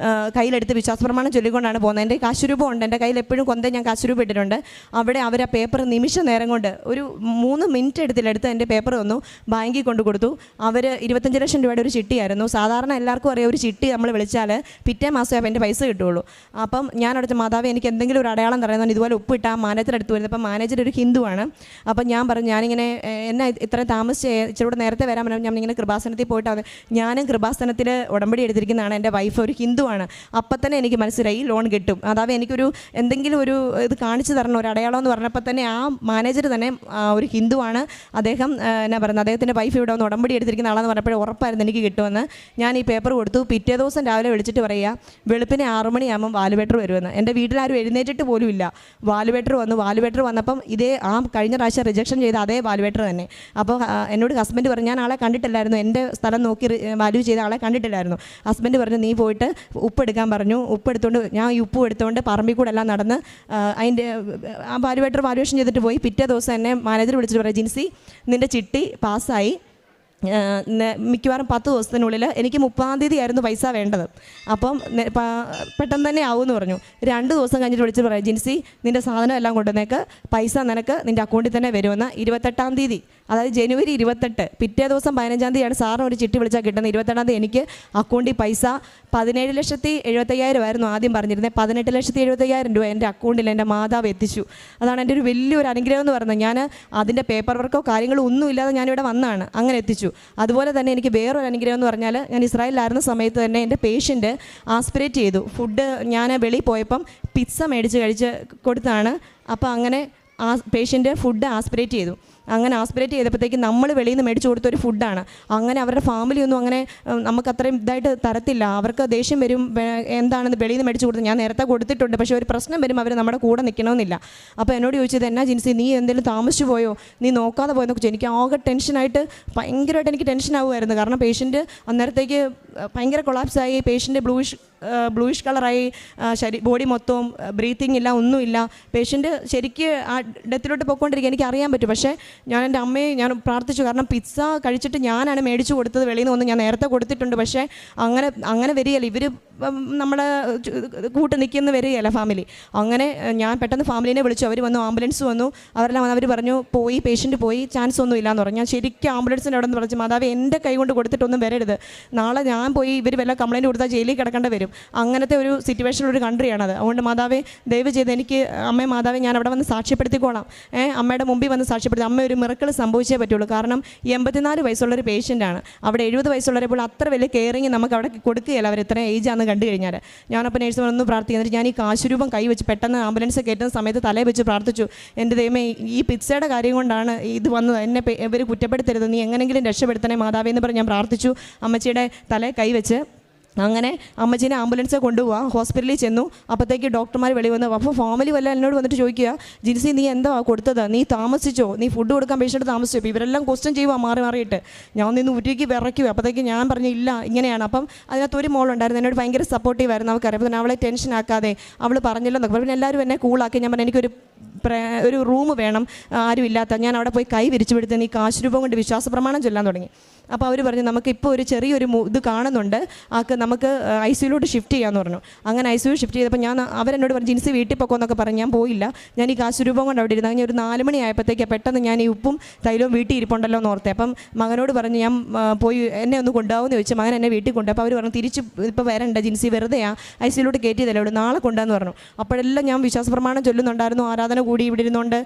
കയ്യിലെടുത്ത് വിശ്വാസപ്രമാണം ചൊല്ലിക്കൊണ്ടാണ് പോകുന്നത്. എൻ്റെ കാശുരൂപം ഉണ്ട്, എൻ്റെ കയ്യിൽ എപ്പോഴും കൊന്തേ ഞാൻ കാശുരൂപം ഇട്ടിട്ടുണ്ട്. അവിടെ അവർ ആ പേപ്പർ നിമിഷ നേരം കൊണ്ട് ഒരു 3 മിനിറ്റ് എടുത്ത് എൻ്റെ പേപ്പർ വന്നു, ബാങ്കിൽ കൊണ്ട് കൊടുത്തു. അവർ 25 ലക്ഷം രൂപയുടെ ഒരു ചിട്ടിയായിരുന്നു. സാധാരണ എല്ലാവർക്കും അറിയാം, ഒരു ചിട്ടി നമ്മൾ വിളിച്ചാൽ പിറ്റേ മാസം എൻ്റെ പൈസ കിട്ടുള്ളൂ. അപ്പം ഞാൻ അടുത്ത മാതാവ് എനിക്ക് എന്തെങ്കിലും ഒരു അടയാളം തരുന്നത്, ഇതുപോലെ ഉപ്പിട്ട് ആ മാനേജറെടുത്ത് വരുന്നത്. അപ്പം മാനേജർ ഒരു ഹിന്ദുവാണ്. അപ്പം ഞാൻ പറഞ്ഞു ഞാനിങ്ങനെ എന്നെ ഇത്രയും താമസിച്ച് ഇച്ചിരി നേരത്തെ വരാൻ പറ്റും, ഞാനിങ്ങനെ കൃപാസനത്തിൽ പോയിട്ട് ഞാനും കൃപാസനത്തിൽ ഉടമ്പടി എടുത്തിരിക്കുന്നതാണ്, എൻ്റെ വൈഫ് ഒരു ഹിന്ദുവാണ്. അപ്പം തന്നെ എനിക്ക് മനസ്സിലായി ലോൺ കിട്ടും. അതായത് എനിക്കൊരു എന്തെങ്കിലും ഒരു ഇത് കാണിച്ചു തരണം, ഒരു അടയാളം എന്ന് പറഞ്ഞപ്പോൾ തന്നെ ആ മാനേജർ തന്നെ ഒരു ഹിന്ദുവാണ്, അദ്ദേഹം എന്നാ പറയുന്നത് അദ്ദേഹത്തിൻ്റെ വൈഫ് ഇവിടെ ഒന്ന് ഉടമ്പടി എടുത്തിരിക്കുന്ന ആളെന്ന് പറഞ്ഞപ്പോൾ ഉറപ്പായിരുന്നു എനിക്ക് കിട്ടുമെന്ന്. ഞാൻ ഈ പേപ്പർ കൊടുത്തു. പിറ്റേ ദിവസം രാവിലെ വിളിച്ചിട്ട് പറയുക, വെളുപ്പിനെ 6 മണിയാകുമ്പം വാലുവേറ്റർ വരുമെന്ന്. എൻ്റെ വീട്ടിലാരും എഴുന്നേറ്റിട്ട് പോലും ഇല്ല. വാലുവേറ്റർ വന്നപ്പം ഇതേ കഴിഞ്ഞ പ്രാവശ്യം റിജക്ഷൻ ചെയ്ത അതേ വാലുവേറ്റർ തന്നെ. അപ്പോൾ എന്നോട് ഹസ്ബൻഡ് പറഞ്ഞു, ഞാൻ ആളെ കണ്ടിട്ടില്ലായിരുന്നു, എൻ്റെ സ്ഥലം നോക്കി വാല്യൂ ചെയ്ത ആളെ കണ്ടിട്ടില്ലായിരുന്നു. ഹസ്ബൻഡ് പറഞ്ഞു നീ പോയിട്ട് ഉപ്പ് എടുക്കാൻ പറഞ്ഞു. ഉപ്പ് എടുത്തുകൊണ്ട് ഞാൻ ഈ ഉപ്പ് എടുത്തുകൊണ്ട് പറമ്പിൽ കൂടെ എല്ലാം നടന്ന് അതിൻ്റെ ആ വാല്യുവേഷൻ ചെയ്തിട്ട് പോയി. പിറ്റേ ദിവസം എന്നെ മാനേജർ വിളിച്ചിട്ട് പറയും, ജിൻസി നിൻ്റെ ചിട്ടി പാസ്സായി, മിക്കവാറും 10 ദിവസത്തിനുള്ളിൽ എനിക്ക് 30-ാം തീയതി ആയിരുന്നു പൈസ വേണ്ടത്, അപ്പം പെട്ടെന്ന് തന്നെ ആവുമെന്ന് പറഞ്ഞു. 2 ദിവസം കഴിഞ്ഞിട്ട് വിളിച്ചിട്ട് പറയാം, ജിൻസി നിൻ്റെ സാധനം എല്ലാം കൊണ്ടുവന്നേക്ക്, പൈസ നിനക്ക് നിൻ്റെ അക്കൗണ്ടിൽ തന്നെ വരുമെന്ന്. 28-ാം തീയതി, അതായത് ജനുവരി 28, പിറ്റേ ദിവസം 15-ാം തീയതിയാണ് സാറിന് ഒരു ചിട്ടി വിളിച്ചാൽ കിട്ടുന്നത്. 28-ാം തീയതി എനിക്ക് അക്കൗണ്ടിൽ പൈസ 17,75,000 ആയിരുന്നു ആദ്യം പറഞ്ഞിരുന്നത്. 18,75,000 രൂപ എൻ്റെ അക്കൗണ്ടിൽ എൻ്റെ മാതാവ് എത്തിച്ചു. അതാണ് എൻ്റെ ഒരു വലിയൊരു അനുഗ്രഹം എന്ന് പറയുന്നത്. ഞാൻ അതിൻ്റെ പേപ്പർ വർക്കോ കാര്യങ്ങളോ ഒന്നും ഇല്ലാതെ ഞാനിവിടെ വന്നതാണ്, അങ്ങനെ എത്തിച്ചു. അതുപോലെ തന്നെ എനിക്ക് വേറൊരു അനുഗ്രഹം എന്ന് പറഞ്ഞാൽ, ഞാൻ ഇസ്രായേലിലായിരുന്ന സമയത്ത് തന്നെ എൻ്റെ പേഷ്യൻ്റ് ആസ്പിറേറ്റ് ചെയ്തു. ഫുഡ് ഞാൻ വെളിയിൽ പോയപ്പം പിസ്സ മേടിച്ച് കഴിച്ച് കൊടുത്താണ്. അപ്പോൾ അങ്ങനെ ആ പേഷ്യൻ്റ് ഫുഡ് ആസ്പിറേറ്റ് ചെയ്തു. അങ്ങനെ ആസ്പിറേറ്റ് ചെയ്തപ്പോഴത്തേക്ക് നമ്മൾ വെളിയിൽ നിന്ന് മേടിച്ച് കൊടുത്തൊരു ഫുഡാണ്. അങ്ങനെ അവരുടെ ഫാമിലിയൊന്നും അങ്ങനെ നമുക്ക് അത്രയും ഇതായിട്ട് തരത്തില്ല. അവർക്ക് ദേഷ്യം വരും, എന്താണെന്ന് വെളിയിൽ നിന്ന് മേടിച്ച് കൊടുത്ത്. ഞാൻ നേരത്തെ കൊടുത്തിട്ടുണ്ട്, പക്ഷേ ഒരു പ്രശ്നം വരും, അവർ നമ്മുടെ കൂടെ നിൽക്കണമെന്നില്ല. അപ്പോൾ എന്നോട് ചോദിച്ചത്, എന്നാ ജിൻസി നീ എന്തെങ്കിലും താമസിച്ചു പോയോ, നീ നോക്കാതെ പോയെന്നൊക്കെ ചോദിച്ചു. എനിക്ക് ആകെ ടെൻഷനായിട്ട് ഭയങ്കരമായിട്ട് എനിക്ക് ടെൻഷനാവുമായിരുന്നു. കാരണം പേഷ്യൻ്റ് അന്നേരത്തേക്ക് ഭയങ്കര കൊളാപ്സായി, പേഷ്യൻ്റ് ബ്ലൂയിഷ് കളറായി, ബോഡി മൊത്തവും ബ്രീത്തിങ് ഇല്ല, ഒന്നുമില്ല. പേഷ്യൻ്റ് ശരിക്ക് ആ ഡെത്തിലോട്ട് പോയിക്കൊണ്ടിരിക്കുക, എനിക്ക് അറിയാൻ പറ്റും. പക്ഷേ ഞാൻ എൻ്റെ അമ്മയെ ഞാൻ പ്രാർത്ഥിച്ചു, കാരണം പിസ്സ കഴിച്ചിട്ട് ഞാനാണ് മേടിച്ചു കൊടുത്തത്, വെളിയിൽ നിന്ന് ഞാൻ നേരത്തെ കൊടുത്തിട്ടുണ്ട്. പക്ഷേ അങ്ങനെ വരികയല്ല, ഇവർ നമ്മളെ കൂട്ട് നിൽക്കുന്ന വരികയല്ല ഫാമിലി. അങ്ങനെ ഞാൻ പെട്ടെന്ന് ഫാമിലിനെ വിളിച്ചു, അവർ വന്നു, ആംബുലൻസ് വന്നു, അവരെല്ലാം വന്ന് അവർ പറഞ്ഞു പോയി, പേഷ്യൻ്റ് പോയി, ചാൻസ് ഒന്നും ഇല്ലയെന്ന് പറഞ്ഞു. ഞാൻ ശരിക്കും ആംബുലൻസിൻ്റെ അവിടെ നിന്ന് പറഞ്ഞു, മാതാവ് എൻ്റെ കൈ കൊണ്ട് കൊടുത്തിട്ടൊന്നും വരരുത്, നാളെ ഞാൻ പോയി ഇവർ വല്ല കംപ്ലയിൻറ്റ് കൊടുത്താൽ ജയിലിൽ കിടക്കേണ്ടി വരും. അങ്ങനത്തെ ഒരു സിറ്റുവേഷനിലൊരു കൺട്രിയാണത്. അതുകൊണ്ട് മാതാവേ ദയവ് ചെയ്ത് എനിക്ക് അമ്മയെ മാതാവേ ഞാൻ അവിടെ വന്ന് സാക്ഷ്യപ്പെടുത്തിക്കോളാം, അമ്മയുടെ മുമ്പിൽ വന്ന് സാക്ഷ്യപ്പെടുത്തി. അമ്മ ഒരു മിറക്കിൾ സംഭവിച്ചേ പറ്റുള്ളൂ. കാരണം 84 വയസ്സുള്ളൊരു പേഷ്യൻ്റാണ്. അവിടെ 70 വയസ്സുള്ളവരെപ്പോൾ അത്ര വലിയ കെയറിങ് നമുക്ക് അവിടെ കൊടുക്കുകയില്ല, അവർ ഇത്രയും ഏജാന്ന് കണ്ടു കഴിഞ്ഞാൽ. ഞാനപ്പോൾ നേഴ്സുമാരൊന്ന് പ്രാർത്ഥിക്കുന്നിട്ട് ഞാൻ ഈ കാശുരൂപം കൈ വെച്ച് പെട്ടെന്ന് ആംബുലൻസ് കയറ്റുന്ന സമയത്ത് തലേ വെച്ച് പ്രാർത്ഥിച്ചു, എൻ്റെ ദൈവമേ ഈ പിസ്സയുടെ കാര്യം കൊണ്ടാണ് ഇത് വന്നത്, എന്നെ ഇവർ കുറ്റപ്പെടുത്തരുത്, നീ എങ്ങനെയെങ്കിലും രക്ഷപ്പെടുത്തണേ മാതാവേ എന്ന് പറഞ്ഞ് ഞാൻ പ്രാർത്ഥിച്ചു. അമ്മച്ചിയുടെ തലേ കൈ വെച്ച് അങ്ങനെ അമ്മച്ചീനെ ആംബുലൻസ് കൊണ്ടുപോകാം, ഹോസ്പിറ്റലിൽ ചെന്നു. അപ്പോഴത്തേക്ക് ഡോക്ടർമാർ വെളി വന്നു. അപ്പോൾ ഫാമിലി വല്ല എന്നോട് വന്നിട്ട് ചോദിക്കുക, ജിൻസി നീ എന്താ കൊടുത്തത്, നീ താമസിച്ചോ, നീ ഫുഡ് കൊടുക്കാൻ പേഷ്യൻ്റ് താമസിച്ചോ? അപ്പോൾ ഇവരെല്ലാം ക്വസ്റ്റ്യൻ ചെയ്യുക മാറിയിട്ട്. ഞാൻ നിന്ന് ഉരുക്കി വിറയ്ക്കുക. അപ്പോഴത്തേക്ക് ഞാൻ പറഞ്ഞു ഇല്ല ഇങ്ങനെയാണ്. അപ്പം അതിനകത്ത് ഒരു മോളുണ്ടായിരുന്നു, എന്നോട് ഭയങ്കര സപ്പോർട്ടീവായിരുന്നു. നമുക്കറിയാം. അപ്പോൾ അവളെ ടെൻഷൻ ആക്കാതെ അവൾ പറഞ്ഞില്ലെന്നൊക്കെ പിന്നെ എല്ലാവരും എന്നെ കൂളാക്കി. ഞാൻ പറഞ്ഞു എനിക്കൊരു റൂം വേണം, ആരും ഇല്ലാത്ത. ഞാൻ അവിടെ പോയി കൈ വിരിച്ചു നീ കാശ് രൂപം കൊണ്ട് വിശ്വാസ പ്രമാണം ചൊല്ലാൻ തുടങ്ങി. അപ്പോൾ അവർ പറഞ്ഞു നമുക്കിപ്പോൾ ഒരു ചെറിയൊരു ഇത് കാണുന്നുണ്ട്, നമുക്ക് ICUലോട്ട് ഷിഫ്റ്റ് ചെയ്യാമെന്ന് പറഞ്ഞു. അങ്ങനെ ICU ഷിഫ്റ്റ് ചെയ്തപ്പോൾ അവരെന്നോട് പറഞ്ഞു ജിൻസി വീട്ടിൽ പൊക്കോന്നൊക്കെ പറഞ്ഞു. ഞാൻ പോയില്ല. ഞാൻ ഈ കാശ് രൂപം കൊണ്ട് അവിടെ ഇരുന്ന് അങ്ങനെ ഒരു 4 മണി ആയപ്പോഴത്തേക്ക് പെട്ടെന്ന് ഞാൻ ഈ ഉപ്പും തൈലവും വീട്ടിൽ ഇരിപ്പുണ്ടല്ലോ എന്ന് ഓർത്തേ. അപ്പം മകനോട് പറഞ്ഞു ഞാൻ പോയി എന്നെ ഒന്ന് കൊണ്ടുപോകുമെന്ന് ചോദിച്ചു. മകൻ എന്നെ വീട്ടിൽ കൊണ്ടുപോയി. അപ്പോൾ അവർ പറഞ്ഞു തിരിച്ച് ഇപ്പോൾ വരണ്ട ജിൻസി, വെറുതെ ICUലോട്ട് കയറ്റിയതല്ലേ ഇവിടെ, നാളെ കൊണ്ടുവന്ന് പറഞ്ഞു. അപ്പോഴെല്ലാം ഞാൻ വിശ്വാസ പ്രമാണം ചൊല്ലുന്നുണ്ടായിരുന്നു, ആരാധന കൂടി ഇവിടെ ഇരുന്നുകൊണ്ട്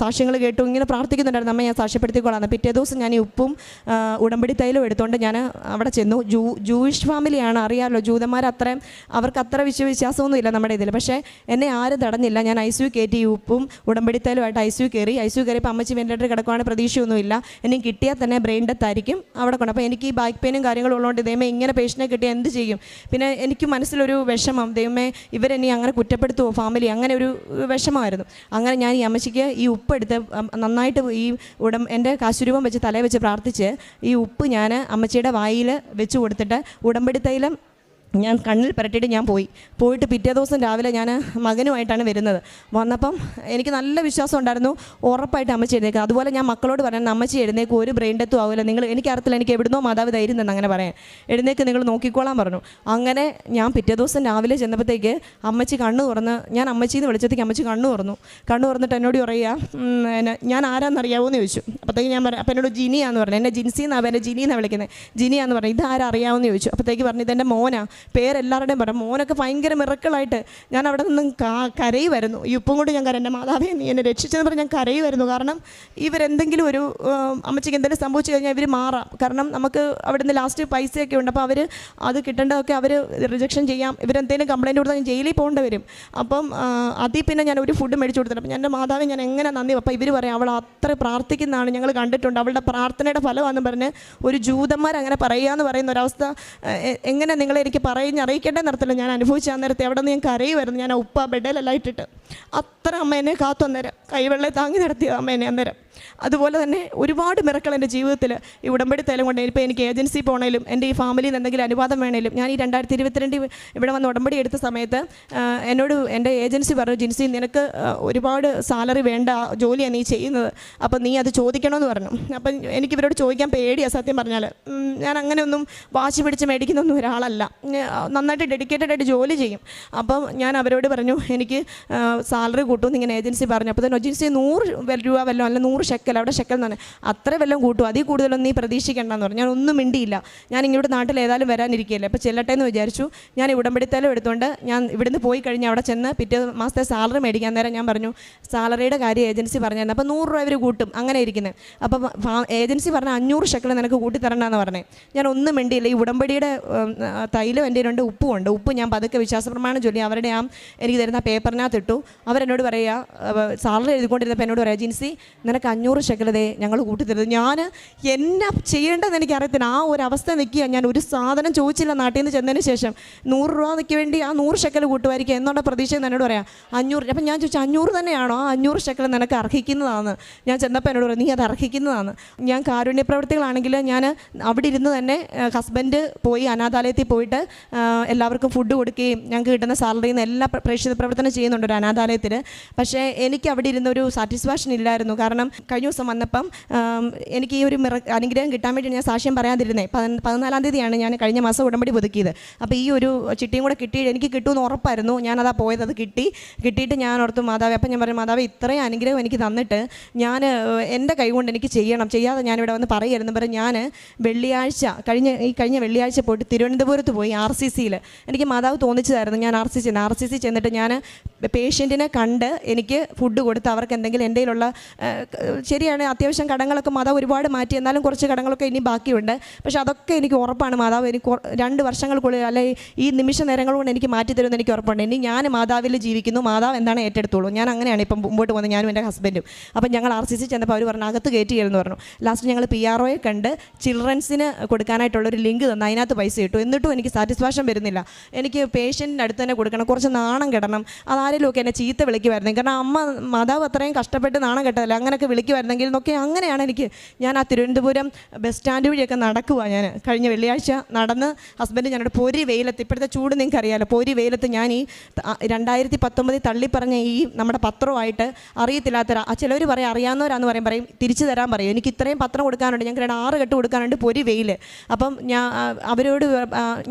സാക്ഷ്യങ്ങൾ കേട്ടു, ഇങ്ങനെ പ്രാർത്ഥിക്കുന്നുണ്ടായിരുന്നു. അമ്മ ഞാൻ സാക്ഷ്യപ്പെടുത്തിക്കൊള്ളാം. പിറ്റേ ദിവസം ഞാൻ ഈ ഉപ്പും ഉടമ്പടി തൈലം എടുത്തുകൊണ്ട് ഞാൻ അവിടെ ചെന്നു. ജൂയിഷ് ഫാമിലിയാണ്, അറിയാമല്ലോ, ജൂതന്മാർ അവർക്ക് അത്ര വിശ്വാസമൊന്നും ഇല്ല നമ്മുടെ ഇതിൽ. പക്ഷേ എന്നെ ആരും തടഞ്ഞില്ല. ഞാൻ ICU കയറ്റി ഉപ്പും ഉടമ്പടി തൈലമായിട്ട് ICU കയറിയപ്പോൾ അമ്മച്ചി വെന്റിലേറ്റർ കിടക്കുവാണ്, പ്രതീക്ഷയൊന്നുമില്ല. എനിക്ക് കിട്ടിയാൽ തന്നെ ബ്രെയിൻ ഡെത്ത് ആയിരിക്കും അവിടെ കൊണ്ട്. അപ്പോൾ എനിക്ക് ഈ ബാക്ക് പെയിനും കാര്യങ്ങളും ഉള്ളതുകൊണ്ട് ദൈവമേ ഇങ്ങനെ പേഷ്യനെ കിട്ടിയാൽ എന്ത് ചെയ്യും? പിന്നെ എനിക്ക് മനസ്സിലൊരു വിഷമം, ദൈവമേ ഇവരെന്നെ അങ്ങനെ കുറ്റപ്പെടുത്തുമോ ഫാമിലി, അങ്ങനെ ഒരു വിഷമമായിരുന്നു. അങ്ങനെ ഞാൻ ഈ അമ്മച്ചിക്ക് ഈ ഉപ്പെടുത്ത് നന്നായിട്ട് എൻ്റെ കാശുരൂപം വെച്ച് തലയിൽ വെച്ച് പ്രാർത്ഥിച്ച് ഈ ഉപ്പ് ഞാൻ അമ്മച്ചിയുടെ വായിൽ വെച്ച് കൊടുത്തിട്ട് ഉടമ്പടി തൈലം ഞാൻ കണ്ണിൽ പുരട്ടിയിട്ട് ഞാൻ പോയിട്ട് പിറ്റേ ദിവസം രാവിലെ ഞാൻ മകനുമായിട്ടാണ് വരുന്നത്. വന്നപ്പം എനിക്ക് നല്ല വിശ്വാസം ഉണ്ടായിരുന്നു, ഉറപ്പായിട്ട് അമ്മച്ചി എഴുന്നേക്കുക. അതുപോലെ ഞാൻ മക്കളോട് പറയുന്നത് അമ്മച്ചി എഴുന്നേക്കും, ഒരു ബ്രെയിൻ ഡെത്തും ആവില്ല, എനിക്കറിയത്തില്ല, എനിക്ക് എവിടുന്നോ മാതാവ് ധൈര്യം തന്നെ അങ്ങനെ പറയാൻ, എഴുന്നേക്ക് നിങ്ങൾ നോക്കിക്കോളാൻ പറഞ്ഞു. അങ്ങനെ ഞാൻ പിറ്റേ ദിവസം രാവിലെ ചെന്നപ്പോഴത്തേക്ക് അമ്മച്ചി കണ്ണു തുറന്ന്, ഞാൻ അമ്മച്ചിന്ന് വിളിച്ചത്തേക്ക് അമ്മച്ചി കണ്ണു തുറന്നിട്ട് എന്നോട് പറയുക ഞാൻ ആരാന്നറിയാവോ എന്ന് ചോദിച്ചു. അപ്പോഴത്തേക്ക് ഞാൻ അപ്പം എന്നോട് ജിനിയാന്ന് പറഞ്ഞു. എന്നെ ജിൻസി എന്നാണ്, എന്നെ ജിനിയെന്നാണ് വിളിക്കുന്നത്. ജിനിയാന്ന് പറഞ്ഞു. ഇതാരാ അറിയാമെന്ന് ചോദിച്ചു. അപ്പോഴത്തേക്ക് പറഞ്ഞു ഇതെൻ്റെ മോനാ, പേരെല്ലാവരുടെയും പറഞ്ഞു. മോനൊക്കെ ഭയങ്കര മിറക്കിളായിട്ട് ഞാൻ അവിടെ നിന്ന് കരയുമായിരുന്നു. ഈ ഉപ്പും കൊണ്ട് ഞാൻ എൻ്റെ മാതാവേ നീ എന്നെ രക്ഷിച്ചെന്ന് പറഞ്ഞ് ഞാൻ കരയുമായിരുന്നു. കാരണം ഇവരെന്തെങ്കിലും ഒരു അമ്മച്ചിക്ക് എന്തെങ്കിലും സംഭവിച്ചു കഴിഞ്ഞാൽ ഇവർ മാറാം. കാരണം നമുക്ക് അവിടെ നിന്ന് ലാസ്റ്റ് പൈസയൊക്കെ ഉണ്ട്. അപ്പോൾ അവർ അത് കിട്ടേണ്ടതൊക്കെ അവർ റിജക്ഷൻ ചെയ്യാം. ഇവരെന്തെങ്കിലും കംപ്ലയിൻറ്റ് കൊടുത്താൽ ഞാൻ ജയിലിൽ പോകേണ്ടി വരും. അപ്പം അതിൽ പിന്നെ ഞാൻ ഒരു ഫുഡ് മേടിച്ചു കൊടുത്തിട്ട് അപ്പം എൻ്റെ മാതാവേ ഞാൻ എങ്ങനെ നന്ദി. അപ്പോൾ ഇവർ പറയാം അവൾ അത്ര പ്രാർത്ഥിക്കുന്നതാണ്, ഞങ്ങൾ കണ്ടിട്ടുണ്ട്, അവളുടെ പ്രാർത്ഥനയുടെ ഫലമാണെന്ന് പറഞ്ഞ് ഒരു ജൂതന്മാർ അങ്ങനെ പറയുക എന്ന് പറയുന്ന ഒരവസ്ഥ എങ്ങനെ നിങ്ങളെ എനിക്ക് അറിയിക്കേണ്ട നിർത്തില്ല. ഞാൻ അനുഭവിച്ച നേരത്തെ അവിടെ നിന്ന് ഞാൻ കരയുമായിരുന്നു. ഞാൻ ഉപ്പ ബെഡേലെല്ലാം ഇട്ടിട്ട് അത്ര അമ്മ എന്നെ കാത്തു അന്നേരം, കൈവെള്ളയെ താങ്ങി നടത്തിയ അമ്മ എന്നെ അന്നേരം. അതുപോലെ തന്നെ ഒരുപാട് മിറക്കൾ എൻ്റെ ജീവിതത്തിൽ ഈ ഉടമ്പടി തൈലം കൊണ്ട്. ഇപ്പോൾ എനിക്ക് ഏജൻസി പോകണേലും എൻ്റെ ഈ ഫാമിലിയിൽ നിന്ന് എന്തെങ്കിലും അനുവാദം വേണേലും ഞാൻ ഈ 2022 ഇവിടെ വന്ന് ഉടമ്പടി എടുത്ത സമയത്ത് എന്നോട് എൻ്റെ ഏജൻസി പറഞ്ഞു ജിൻസി നിനക്ക് ഒരുപാട് സാലറി വേണ്ട ജോലിയാണ് നീ ചെയ്യുന്നത്, അപ്പം നീ അത് ചോദിക്കണമെന്ന് പറഞ്ഞു. അപ്പം എനിക്കിവരോട് ചോദിക്കാൻ പേടിയാണ് സത്യം പറഞ്ഞാൽ. ഞാൻ അങ്ങനെയൊന്നും വാശി പിടിച്ച് മേടിക്കുന്നൊന്നും ഒരാളല്ല, നന്നായിട്ട് ഡെഡിക്കേറ്റഡ് ആയിട്ട് ജോലി ചെയ്യും. അപ്പം ഞാൻ അവരോട് പറഞ്ഞു എനിക്ക് സാലറി കൂട്ടുമെന്ന് ഇങ്ങനെ ഏജൻസി പറഞ്ഞു. അപ്പോൾ തന്നെ ഏജൻസി 100 രൂപ വല്ലതും അല്ല 100 ഷെക്കൽ, അവിടെ ഷെക്കൽ എന്ന് പറഞ്ഞാൽ അത്ര വല്ലതും കൂട്ടും, അതിൽ കൂടുതലൊന്നും നീ പ്രതീക്ഷിക്കേണ്ടെന്ന് പറഞ്ഞു. ഞാൻ ഒന്നും മിണ്ടിയില്ല. ഞാൻ ഇങ്ങോട്ട് നാട്ടിൽ ഏതായാലും വരാനിരിക്കുകയല്ലേ, അപ്പോൾ ചെല്ലട്ടെ എന്ന് വിചാരിച്ചു. ഞാൻ ഉടമ്പടിത്തലം എടുത്തുകൊണ്ട് ഞാൻ ഇവിടുന്ന് പോയി കഴിഞ്ഞ് അവിടെ ചെന്ന് പിറ്റേ മാസത്തെ സാലറി മേടിക്കാൻ നേരം ഞാൻ പറഞ്ഞു സാലറിയുടെ കാര്യം ഏജൻസി പറഞ്ഞായിരുന്നു. അപ്പോൾ 100 രൂപ അവർ കൂട്ടും അങ്ങനെ ഇരിക്കുന്നത്. അപ്പോൾ ഏജൻസി പറഞ്ഞ 500 ഷെക്കൽ നിനക്ക് കൂട്ടി തരണ്ടെന്ന് പറഞ്ഞേ. ഞാൻ ഒന്നും മിണ്ടിയില്ല. ഈ ഉടമ്പടിയുടെ തൈലം എൻ്റെ ഉണ്ട്, ഉപ്പുണ്ട്. ഉപ്പ് ഞാൻ പതുക്കെ വിശ്വാസപ്രമാണം ചൊല്ലി അവരുടെ എനിക്ക് തരുന്ന പേപ്പറിനകത്ത് ഇട്ടു. അവരെന്നോട് പറയുക സാലറി എഴുതിക്കൊണ്ടിരുന്നപ്പോൾ എന്നോട് പറയാം ജിൻസി നിനക്ക് 500 ഷെക്കലതേ ഞങ്ങൾ കൂട്ടിത്തരുന്നത്. ഞാൻ എന്നാ ചെയ്യേണ്ടതെന്ന് എനിക്കറിയത്തില്ല. ആ ഒരു അവസ്ഥ നിൽക്കുക. ഞാൻ ഒരു സാധനം ചോദിച്ചില്ല നാട്ടിൽ നിന്ന് ചെന്നതിന് ശേഷം. 100 രൂപയ്ക്ക് വേണ്ടി ആ 100 ഷെക്കൽ കൂട്ടുമായിരിക്കും എന്നുള്ള പ്രതീക്ഷ എന്നോട് പറയാം 500. അപ്പം ഞാൻ ചോദിച്ചു 500 തന്നെയാണോ? ആ 500 ഷെക്കൽ നിനക്ക് അർഹിക്കുന്നതാണ്. ഞാൻ ചെന്നപ്പോൾ എന്നോട് പറയും നീ അത് അർഹിക്കുന്നതാണ്. ഞാൻ കാരുണ്യ പ്രവർത്തികളാണെങ്കിൽ ഞാൻ അവിടെ ഇരുന്ന് തന്നെ ഹസ്ബൻഡ് പോയി അനാഥാലയത്തിൽ പോയിട്ട് എല്ലാവർക്കും ഫുഡ് കൊടുക്കുകയും ഞങ്ങൾക്ക് കിട്ടുന്ന സാലറിയിൽ നിന്ന് എല്ലാ പ്രേക്ഷിത പ്രവർത്തനം ചെയ്യുന്നുണ്ട് ഒരു അനാഥാലയത്തിൽ. പക്ഷേ എനിക്ക് അവിടെ ഇരുന്നൊരു സാറ്റിസ്ഫാക്ഷൻ ഇല്ലായിരുന്നു. കാരണം കഴിഞ്ഞ ദിവസം വന്നപ്പം എനിക്ക് ഈ ഒരു അനുഗ്രഹം കിട്ടാൻ വേണ്ടി ഞാൻ സാക്ഷ്യം പറയാതിരുന്നേ. 14-ാം തീയതിയാണ് ഞാൻ കഴിഞ്ഞ മാസം ഉടമ്പടി പുതുക്കിയത്. അപ്പോൾ ഈ ഒരു ചിട്ടിയും കൂടെ എനിക്ക് കിട്ടുമെന്ന് ഉറപ്പായിരുന്നു. ഞാനതാ പോയത്. അത് കിട്ടിയിട്ട് ഞാൻ ഓർത്തു മാതാവേ. അപ്പം ഞാൻ പറഞ്ഞു മാതാവേ ഇത്രയും അനുഗ്രഹം എനിക്ക് തന്നിട്ട് ഞാൻ എൻ്റെ കൈ കൊണ്ട് എനിക്ക് ചെയ്യണം, ചെയ്യാതെ ഞാനിവിടെ വന്ന് പറയുമായിരുന്നു. പറഞ്ഞ് ഞാൻ കഴിഞ്ഞ വെള്ളിയാഴ്ച പോയിട്ട് തിരുവനന്തപുരത്ത് പോയി RCCയിൽ എനിക്ക് മാതാവ് തോന്നിച്ചതായിരുന്നു. ഞാൻ RCC ചെന്നിട്ട് ഞാൻ പേഷ്യൻറ്റിനെ കണ്ട് എനിക്ക് ഫുഡ് കൊടുത്ത് അവർക്ക് എന്തെങ്കിലും എൻ്റെ കയ്യിലുള്ള ശരിയാണ്, അത്യാവശ്യം കടങ്ങളൊക്കെ മാതാവ് ഒരുപാട് മാറ്റി, എന്നാലും കുറച്ച് കടങ്ങളൊക്കെ ഇനി ബാക്കിയുണ്ട്. പക്ഷേ അതൊക്കെ എനിക്ക് ഉറപ്പാണ് മാതാവ് എനിക്ക് 2 വർഷങ്ങൾക്കുള്ളിൽ അല്ലെങ്കിൽ ഈ നിമിഷ നേരങ്ങൾ കൊണ്ട് എനിക്ക് മാറ്റി തരുമെന്ന് എനിക്ക് ഉറപ്പുണ്ട്. ഇനി ഞാൻ മാതാവിൽ ജീവിക്കുന്നു, മാതാവ് എന്താണ് ഏറ്റെടുത്തോളൂ. ഞാൻ അങ്ങനെയാണ് ഇപ്പം മുമ്പോട്ട് പോകുന്നത്, ഞാനും എൻ്റെ ഹസ്ബൻഡും. അപ്പം ഞങ്ങൾ RCC ചെന്നപ്പോൾ അവർ പറഞ്ഞു അകത്ത് കയറ്റിയെന്ന് പറഞ്ഞു. ലാസ്റ്റ് ഞങ്ങൾ PROയെ കണ്ട് ചിൽഡ്രൻസിന് കൊടുക്കാനായിട്ടുള്ളൊരു ലിങ്ക് തന്നു, അതിനകത്ത് പൈസ ഇട്ടു. എന്നിട്ടും എനിക്ക് സാറ്റിസ്ഫാക്ഷൻ വരുന്നില്ല. എനിക്ക് പേഷ്യൻറ്റിൻ്റെ അടുത്ത് തന്നെ കൊടുക്കണം, കുറച്ച് നാണം കെടണം. അതാരെങ്കിലുമൊക്കെ എന്നെ ചീത്ത വിളിക്കുമായിരുന്നു. കാരണം അമ്മ മാതാവ് അത്രയും കഷ്ടപ്പെട്ട് നാണം കെട്ടതല്ല, അങ്ങനെയൊക്കെ വിളിക്കുമായിരുന്നെങ്കിൽ എന്നൊക്കെ അങ്ങനെയാണ് എനിക്ക്. ഞാൻ ആ തിരുവനന്തപുരം ബസ് സ്റ്റാൻഡ് വഴിയൊക്കെ നടക്കുക. ഞാൻ കഴിഞ്ഞ വെള്ളിയാഴ്ച നടന്ന് ഹസ്ബൻഡ് ഞാനോട് പൊരി വെയിലത്ത്, ഇപ്പോഴത്തെ ചൂട് നിങ്ങൾക്ക് അറിയാമല്ലോ, പൊരി വെയിലത്ത് ഞാൻ ഈ 2019 തള്ളിപ്പറഞ്ഞ ഈ നമ്മുടെ പത്രമായിട്ട് അറിയത്തില്ലാത്ത ചിലവർ പറയും അറിയാവുന്നവരാന്ന് പറയും തിരിച്ചു തരാൻ പറയും. എനിക്ക് ഇത്രയും പത്രം കൊടുക്കാനുണ്ട്, ഞങ്ങൾക്ക് 6 കെട്ട് കൊടുക്കാനുണ്ട്, പൊരി വെയിൽ. അപ്പം ഞാൻ അവരോട്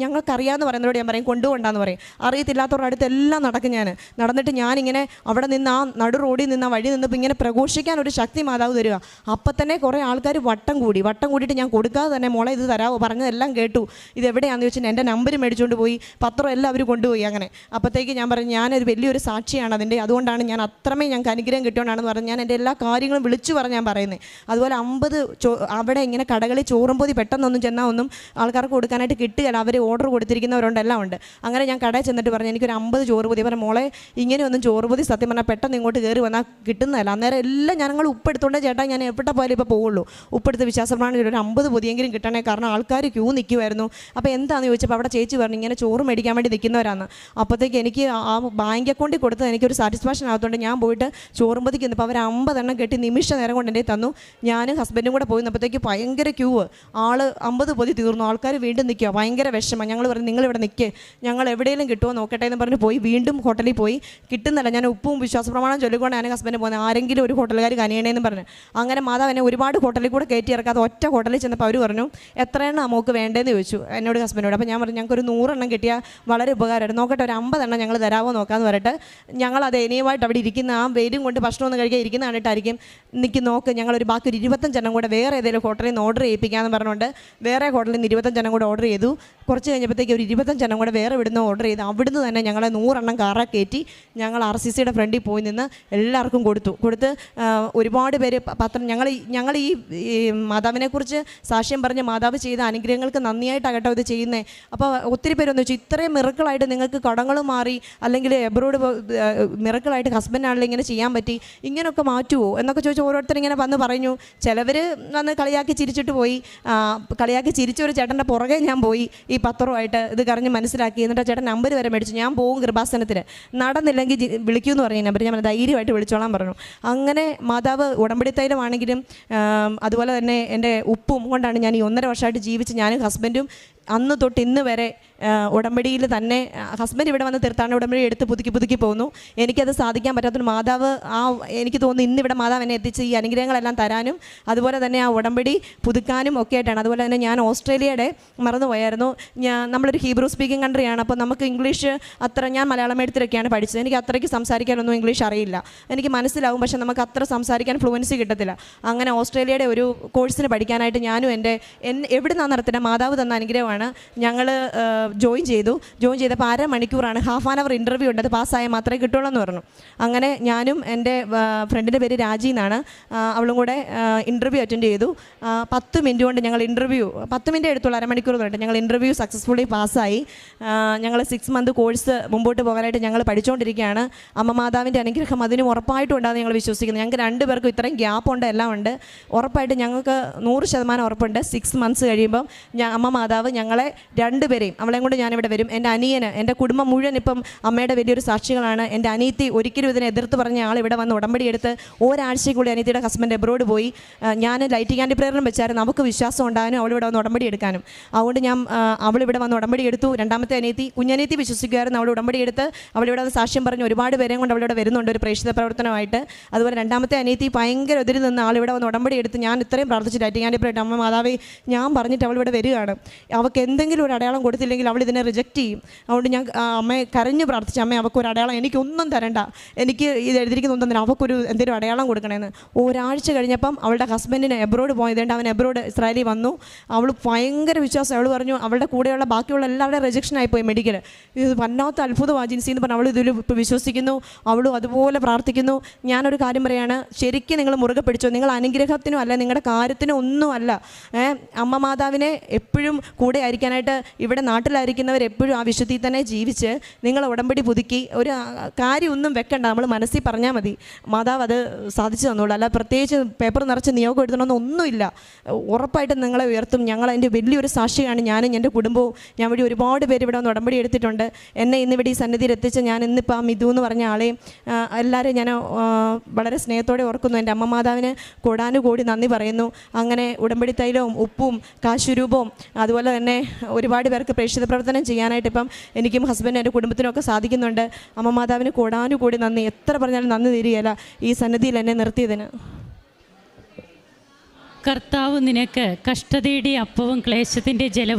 ഞങ്ങൾക്കറിയാമെന്ന് പറയുന്നവരോട് ഞാൻ പറയും കൊണ്ടുപോകണ്ടെന്ന് പറയും. അറിയത്തില്ലാത്തവരുടെ അടുത്ത് എല്ലാം നടക്കും. ഞാൻ നടന്നിട്ട് ഞാനിങ്ങനെ അവിടെ നിന്ന് ആ നടു റോഡിൽ നിന്ന് വഴി നിന്നപ്പോൾ ഇങ്ങനെ പ്രഘോഷിക്കാൻ ഒരു ശക്തി മാതാവ് തരിക. അപ്പം തന്നെ കുറേ ആൾക്കാർ വട്ടം കൂടിയിട്ട് ഞാൻ കൊടുക്കാതെ തന്നെ മോളെ ഇത് തരാമോ, പറഞ്ഞതെല്ലാം കേട്ടു, ഇത് എവിടെയാണെന്ന് ചോദിച്ചാൽ എൻ്റെ നമ്പർ മേടിച്ചുകൊണ്ട് പോയി, പത്രം എല്ലാം അവർ കൊണ്ടുപോയി. അങ്ങനെ അപ്പോഴത്തേക്ക് ഞാൻ പറഞ്ഞു ഞാനൊരു വലിയൊരു സാക്ഷിയാണ് അതിൻ്റെ, അതുകൊണ്ടാണ് ഞാൻ അത്രമേ ഞങ്ങൾക്ക് അനുഗ്രഹം കിട്ടുകൊണ്ടാണെന്ന് പറഞ്ഞ് ഞാൻ എൻ്റെ എല്ലാ കാര്യങ്ങളും വിളിച്ചു പറഞ്ഞ് ഞാൻ പറയുന്നത്. അതുപോലെ 50 അവിടെ ഇങ്ങനെ കടകളിൽ ചോറും പൊതി പെട്ടെന്നൊന്നും ചെന്നാൽ ഒന്നും ആൾക്കാർക്ക് കൊടുക്കാനായിട്ട് കിട്ടുകയില്ല, അവർ ഓർഡർ കൊടുത്തിരിക്കുന്നവരുണ്ട്, എല്ലാം ഉണ്ട്. അങ്ങനെ ഞാൻ കടയിൽ ചെന്നിട്ട് പറഞ്ഞു എനിക്കൊരു 50 ചോറ് പൊതി. പറഞ്ഞ മോളെ ഇങ്ങനെയൊന്നും ചോറ് പൊതി സത്യം പറഞ്ഞാൽ പെട്ടെന്ന് ഇങ്ങോട്ട് കയറി വന്നാൽ കിട്ടുന്നതല്ല. അന്നേരം എല്ലാം ഞങ്ങൾ ഉപ്പെടുത്തോണ്ട് ചേട്ടാ ഞാൻ എവിടെ പോയാലും ഇപ്പോൾ പോവുള്ളൂ, ഉപ്പെടുത്ത് വിശ്വാസപ്രമാണം ഒരു 50 പൊതിയെങ്കിലും കിട്ടണേ, കാരണം ആൾക്കാർ ക്യൂ നിൽക്കുമായിരുന്നു. അപ്പോൾ എന്താണെന്ന് ചോദിച്ചപ്പോൾ അവിടെ ചേച്ചി പറഞ്ഞു ഇങ്ങനെ ചോറ് മേടിക്കാൻ വേണ്ടി നിൽക്കുന്നവരാണ്. അപ്പോഴത്തേക്ക് എനിക്ക് ആ ബാങ്ക് അക്കൗണ്ടിൽ കൊടുത്തത് എനിക്കൊരു സാറ്റിസ്ഫാക്ഷൻ ആകത്തോണ്ട് ഞാൻ പോയിട്ട് ചോറും പൊതിക്ക് നിന്നപ്പോൾ അവർ 50 എണ്ണം കെട്ടി നിമിഷ നേരം കൊണ്ട് എൻ്റെ തന്നു. ഞാനും ഹസ്ബൻഡും കൂടെ പോയി നിന്നപ്പോഴത്തേക്ക് ഭയങ്കര ക്യൂ, 50 പൊതി തീർന്നു, ആൾക്കാർ വീണ്ടും നിൽക്കുക, ഭയങ്കര വിഷമം. ഞങ്ങൾ പറഞ്ഞു നിങ്ങളിവിടെ നിൽക്കേ, ഞങ്ങൾ എവിടെയെങ്കിലും കിട്ടുമോ നോക്കട്ടെ എന്ന് പറഞ്ഞ് പോയി വീണ്ടും ഹോട്ടലിൽ പോയി, കിട്ടുന്നില്ല. ഞാൻ ഉപ്പും വിശ്വാസപ്രമാണം ചൊല്ലിക്കൊണ്ട് ഞാൻ ഹസ്ബൻഡ് പോകുന്നത്, ആരെങ്കിലും ഒരു ഹോട്ടലുകാർ കനിയണേന്ന് പറഞ്ഞു. അങ്ങനെ മാതാവ് എന്നെ ഒരുപാട് ഹോട്ടലിൽ കൂടെ കയറ്റി ഇറക്കാതെ ഒറ്റ ഹോട്ടലിൽ ചെന്നപ്പോൾ അവർ പറഞ്ഞു എത്ര എണ്ണം നമുക്ക് വേണ്ടതെന്ന് ചോദിച്ചു എന്നോട് ഹസ്ബൻഡോട്. അപ്പോൾ ഞാൻ പറഞ്ഞു ഞങ്ങൾക്ക് ഒരു 100 എണ്ണം കിട്ടിയാൽ വളരെ ഉപകാരമായിരുന്നു, നോക്കട്ടെ ഒരു 50 എണ്ണം ഞങ്ങൾ തരാമോ നോക്കാമെന്ന് പറഞ്ഞിട്ട് ഞങ്ങൾ അത് ദയനീയമായിട്ട് അവിടെ ഇരിക്കുന്ന ആ വെയിലും കൊണ്ട് ഭക്ഷണമൊന്നും കഴിക്കാൻ ഇരിക്കുന്ന കണ്ടിട്ടായിരിക്കും നോക്ക് ഞങ്ങളൊരു ബാക്കി ഒരു 25 എണ്ണം കൂടെ വേറെ ഏതെങ്കിലും ഹോട്ടലിൽ നിന്ന് ഓർഡർ ചെയ്യിപ്പിക്കാമെന്ന് പറഞ്ഞുകൊണ്ട് വേറെ ഹോട്ടലിൽ നിന്ന് 25 എണ്ണം കൂടെ ഓർഡർ ചെയ്തു. കുറച്ച് കഴിഞ്ഞപ്പോഴത്തേക്ക് ഒരു 25 എണ്ണം കൂടെ വേറെ ഇവിടുന്ന് ഓർഡർ ചെയ്ത് അവിടുന്ന് തന്നെ ഞങ്ങളെ 100 എണ്ണം കാറ കയറ്റി ഞങ്ങൾ RCCയുടെ ഫ്രണ്ടിൽ പോയി നിന്ന് എല്ലാവർക്കും കൊടുത്ത് ഒരുപാട് പേര് പത്രം ഞങ്ങൾ ഈ മാതാവിനെക്കുറിച്ച് സാക്ഷ്യം പറഞ്ഞ് മാതാവ് ചെയ്ത അനുഗ്രഹങ്ങൾക്ക് നന്ദിയായിട്ടാകട്ടോ ഇത് ചെയ്യുന്നത്. അപ്പോൾ ഒത്തിരി പേരൊന്ന് വെച്ചു ഇത്രയും മിറക്കിളായിട്ട് നിങ്ങൾക്ക് കടങ്ങൾ മാറി അല്ലെങ്കിൽ എബ്രോഡ് മിറക്കിളായിട്ട് ഹസ്ബൻഡാണെങ്കിലും ഇങ്ങനെ ചെയ്യാൻ പറ്റി, ഇങ്ങനെയൊക്കെ മാറ്റുമോ എന്നൊക്കെ ചോദിച്ച് ഓരോരുത്തർ ഇങ്ങനെ വന്ന് പറഞ്ഞു. ചിലവർ വന്ന് കളിയാക്കി ചിരിച്ചിട്ട് പോയി. കളിയാക്കി ചിരിച്ച ഒരു ചേട്ടൻ്റെ പുറകെ ഞാൻ പോയി ഈ പത്രമായിട്ട് ഇത് കറിഞ്ഞ് മനസ്സിലാക്കി. എന്നിട്ട് ചേട്ടൻ നമ്പർ വരെ മേടിച്ചു. ഞാൻ പോകും കൃപാസനത്തിന്, നടന്നില്ലെങ്കിൽ വിളിക്കുമെന്ന് പറഞ്ഞു നമ്പർ. ഞാൻ ധൈര്യമായിട്ട് വിളിച്ചോളാൻ പറഞ്ഞു. അങ്ങനെ മാതാവ് ഉടമ്പടി തൈലമാണെങ്കിലും അതുപോലെ തന്നെ എൻ്റെ ഉപ്പും കൊണ്ടാണ് ഞാൻ ഈ 1.5 വർഷമായിട്ട് ജീവിച്ച് ഞാനും ഹസ്ബൻഡും അന്ന് തൊട്ട് ഇന്ന് വരെ ഉടമ്പടിയിൽ തന്നെ. ഹസ്ബൻഡ് ഇവിടെ വന്ന് തീർത്ഥാടന ഉടമ്പടി എടുത്ത് പുതുക്കി പോകുന്നു. എനിക്കത് സാധിക്കാൻ പറ്റാത്തതുകൊണ്ട് മാതാവ് എനിക്ക് തോന്നുന്നു ഇന്നിവിടെ മാതാവ് എന്നെ എത്തിച്ച് ഈ അനുഗ്രഹങ്ങളെല്ലാം തരാനും അതുപോലെ തന്നെ ആ ഉടമ്പടി പുതുക്കാനും ഒക്കെ ആയിട്ടാണ്. അതുപോലെ തന്നെ ഞാൻ ഓസ്ട്രേലിയയുടെ മറന്നുപോയായിരുന്നു. നമ്മളൊരു ഹീബ്രു സ്പീക്കിംഗ് കൺട്രിയാണ്. അപ്പോൾ നമുക്ക് ഇംഗ്ലീഷ് ഞാൻ മലയാളം എഴുത്തിലൊക്കെയാണ് പഠിച്ചത്. എനിക്ക് അത്രയ്ക്ക് സംസാരിക്കാനൊന്നും ഇംഗ്ലീഷ് അറിയില്ല. എനിക്ക് മനസ്സിലാവും, പക്ഷേ നമുക്ക് അത്ര സംസാരിക്കാൻ ഫ്ലുവൻസി കിട്ടത്തില്ല. അങ്ങനെ ഓസ്ട്രേലിയയുടെ ഒരു കോഴ്സിന് പഠിക്കാനായിട്ട് ഞാനും എവിടെ നിന്നാണ് നടത്തുന്നത് മാതാവ് തന്ന അനുഗ്രഹമാണ്. ഞങ്ങൾ ജോയിൻ ചെയ്തപ്പോൾ 1/2 മണിക്കൂറാണ്, ഹാഫ് ആൻ അവർ ഇൻ്റർവ്യൂ ഉണ്ട്, അത് പാസ്സായാൽ മാത്രമേ കിട്ടുള്ളൂ എന്ന് പറഞ്ഞു. അങ്ങനെ ഞാനും എൻ്റെ ഫ്രണ്ടിൻ്റെ പേര് രാജി എന്നാണ്, അവളും കൂടെ ഇൻ്റർവ്യൂ അറ്റൻഡ് ചെയ്തു. 10 മിനിറ്റ് കൊണ്ട് ഞങ്ങൾ 10 മിനിറ്റ് എടുത്തുള്ളൂ, 1/2 മണിക്കൂർ പറഞ്ഞിട്ട് ഞങ്ങൾ ഇൻ്റർവ്യൂ സക്സസ്ഫുള്ളി പാസ്സായി. ഞങ്ങൾ 6 മന്ത് കോഴ്സ് മുമ്പോട്ട് പോകാനായിട്ട് ഞങ്ങൾ പഠിച്ചുകൊണ്ടിരിക്കുകയാണ്. അമ്മ മാതാവിൻ്റെ അനുഗ്രഹം അതിനും ഉറപ്പായിട്ടും ഉണ്ടാകും ഞങ്ങൾ വിശ്വസിക്കുന്നു. ഞങ്ങൾക്ക് 2 പേർക്കും ഇത്രയും ഗ്യാപ്പുണ്ട്, എല്ലാം ഉണ്ട്. ഉറപ്പായിട്ട് ഞങ്ങൾക്ക് 100% ഉറപ്പുണ്ട് 6 മന്ത്സ് കഴിയുമ്പം അമ്മ മാതാവ് ഞങ്ങളെ 2 പേരെയും, അവളെയും കൊണ്ട് ഞാനിവിടെ വരും. എൻ്റെ അനിയന്, എൻ്റെ കുടുംബം മുഴുവൻ ഇപ്പം അമ്മയുടെ വലിയൊരു സാക്ഷികളാണ്. എൻ്റെ അനിയത്തി ഒരിക്കലും ഇതിനെ എതിർത്ത് പറഞ്ഞ ആൾ ഇവിടെ വന്ന് ഉടമ്പടി എടുത്ത് ഒരാഴ്ചയ്ക്കുള്ളിൽ അനിയത്തിയുടെ ഹസ്ബൻഡ് എബ്രോഡ് പോയി. ഞാൻ ലൈറ്റിംഗ് ആൻഡ് പ്രേയറിനും വെച്ചായിരുന്നു നമുക്ക് വിശ്വാസം ഉണ്ടാകാനും അവളിവിടെ വന്ന് ഉടമ്പടി എടുക്കാനും. അതുകൊണ്ട് അവളിവിടെ വന്ന് ഉടമ്പടി എടുത്തു. രണ്ടാമത്തെ കുഞ്ഞനിയത്തി വിശ്വസിക്കുമായിരുന്നു, അവൾ ഉടമ്പടി എടുത്ത് അവളിവിടെ വന്ന് സാക്ഷ്യം പറഞ്ഞ് ഒരുപാട് പേരെയും കൊണ്ട് അവളിവിടെ വരുന്നുണ്ട് ഒരു പ്രേക്ഷിത പ്രവർത്തനമായിട്ട്. അതുപോലെ രണ്ടാമത്തെ അനിയത്തി ഭയങ്കര എതിരിൽ നിന്ന് ആളിവിടെ വന്ന് ഉടമ്പടി എടുത്ത് ഞാൻ ഇത്രയും പ്രാർത്ഥിച്ചു ലൈറ്റിംഗ് ആൻഡ് പ്രേയർ, അമ്മ മാതാവേ ഞാൻ പറഞ്ഞിട്ട് അവളിവിടെ വരികയാണ്, അവൾക്ക് എന്തെങ്കിലും ഒരു അടയാളം കൊടുത്തില്ലെങ്കിൽ അല്ലെങ്കിൽ അവൾ ഇതിനെ റിജക്റ്റ് ചെയ്യും. അതുകൊണ്ട് ഞാൻ അമ്മയെ കരഞ്ഞു പ്രാർത്ഥിച്ചു, അമ്മ അവൾക്കൊരു അടയാളം, എനിക്കൊന്നും തരണ്ട, എനിക്ക് ഇത് എഴുതിയിരിക്കുന്ന ഒന്നും തന്നെ, അവൾക്കൊരു എന്തെങ്കിലും അടയാളം കൊടുക്കണമെന്ന്. ഒരാഴ്ച കഴിഞ്ഞപ്പം അവളുടെ ഹസ്ബൻഡിന് എബ്രോഡ് പോയതുകൊണ്ട് അവൻ എബ്രോഡ് ഇസ്രായേലിൽ വന്നു. അവൾ ഭയങ്കര വിശ്വാസം. അവൾ പറഞ്ഞു അവളുടെ കൂടെയുള്ള ബാക്കിയുള്ള എല്ലാവരുടെയും റിജക്ഷൻ ആയിപ്പോയി മെഡിക്കൽ. ഇത് വല്ലാത്ത അത്ഭുതമാണ് ജിൻസി എന്ന് പറഞ്ഞാൽ അവൾ ഇതിൽ ഇപ്പോൾ വിശ്വസിക്കുന്നു, അവളും അതുപോലെ പ്രാർത്ഥിക്കുന്നു. ഞാനൊരു കാര്യം പറയാണ്, ശരിക്കും നിങ്ങൾ മുറുകെ പിടിച്ചോ. നിങ്ങൾ അനുഗ്രഹത്തിനും അല്ല, നിങ്ങളുടെ കാര്യത്തിനും ഒന്നുമല്ല. അമ്മ മാതാവിനെ എപ്പോഴും കൂടെ ആയിരിക്കാനായിട്ട് ഇവിടെ നാട്ടിലായിരിക്കുന്നവർ എപ്പോഴും ആ വിശുദ്ധിയിൽ തന്നെ ജീവിച്ച് നിങ്ങൾ ഉടമ്പടി പുതുക്കി ഒരു കാര്യമൊന്നും വെക്കണ്ട, നമ്മൾ മനസ്സിൽ പറഞ്ഞാൽ മതി, മാതാവ് അത് സാധിച്ചു തന്നോളൂ. അല്ല പ്രത്യേകിച്ച് പേപ്പർ നിറച്ച് നിയോഗം എഴുതണമെന്ന് ഒന്നുമില്ല. ഉറപ്പായിട്ടും നിങ്ങളെ ഉയർത്തും. ഞങ്ങൾ അതിൻ്റെ വലിയൊരു സാക്ഷിയാണ് ഞാനും എൻ്റെ കുടുംബവും. ഞാൻ വഴി ഒരുപാട് പേര് ഇവിടെ വന്ന് ഉടമ്പടി എടുത്തിട്ടുണ്ട്. എന്നെ ഇന്നിവിടെ ഈ സന്നിധിയിൽ എത്തിച്ച് ഞാൻ ഇന്നിപ്പോൾ ആ മിഥു എന്ന് പറഞ്ഞ ആളെയും എല്ലാവരെയും ഞാൻ വളരെ സ്നേഹത്തോടെ ഓർക്കുന്നു. എൻ്റെ അമ്മ മാതാവിന് കോടാനുകോടി നന്ദി പറയുന്നു. അങ്ങനെ ഉടമ്പടി തൈലവും ഉപ്പും കാശുരൂപവും അതുപോലെ തന്നെ ഒരുപാട് പേർക്ക് പ്രേക്ഷിത പ്രവർത്തനം ചെയ്യാനായിട്ട് ഇപ്പം എനിക്കും ഹസ്ബൻഡും എൻ്റെ കുടുംബത്തിനും ഒക്കെ സാധിക്കുന്നുണ്ട്. അമ്മ മാതാവിന് കോടാനുകോടി നന്ദി. എത്ര പറഞ്ഞാലും നന്ദി തീരുകയില്ല ഈ സന്നിധിയിൽ എന്നെ നിർത്തിയതിന്. കർത്താവ് നിനക്ക് കഷ്ടതയുടെ അപ്പവും ക്ലേശത്തിൻ്റെ ജലവും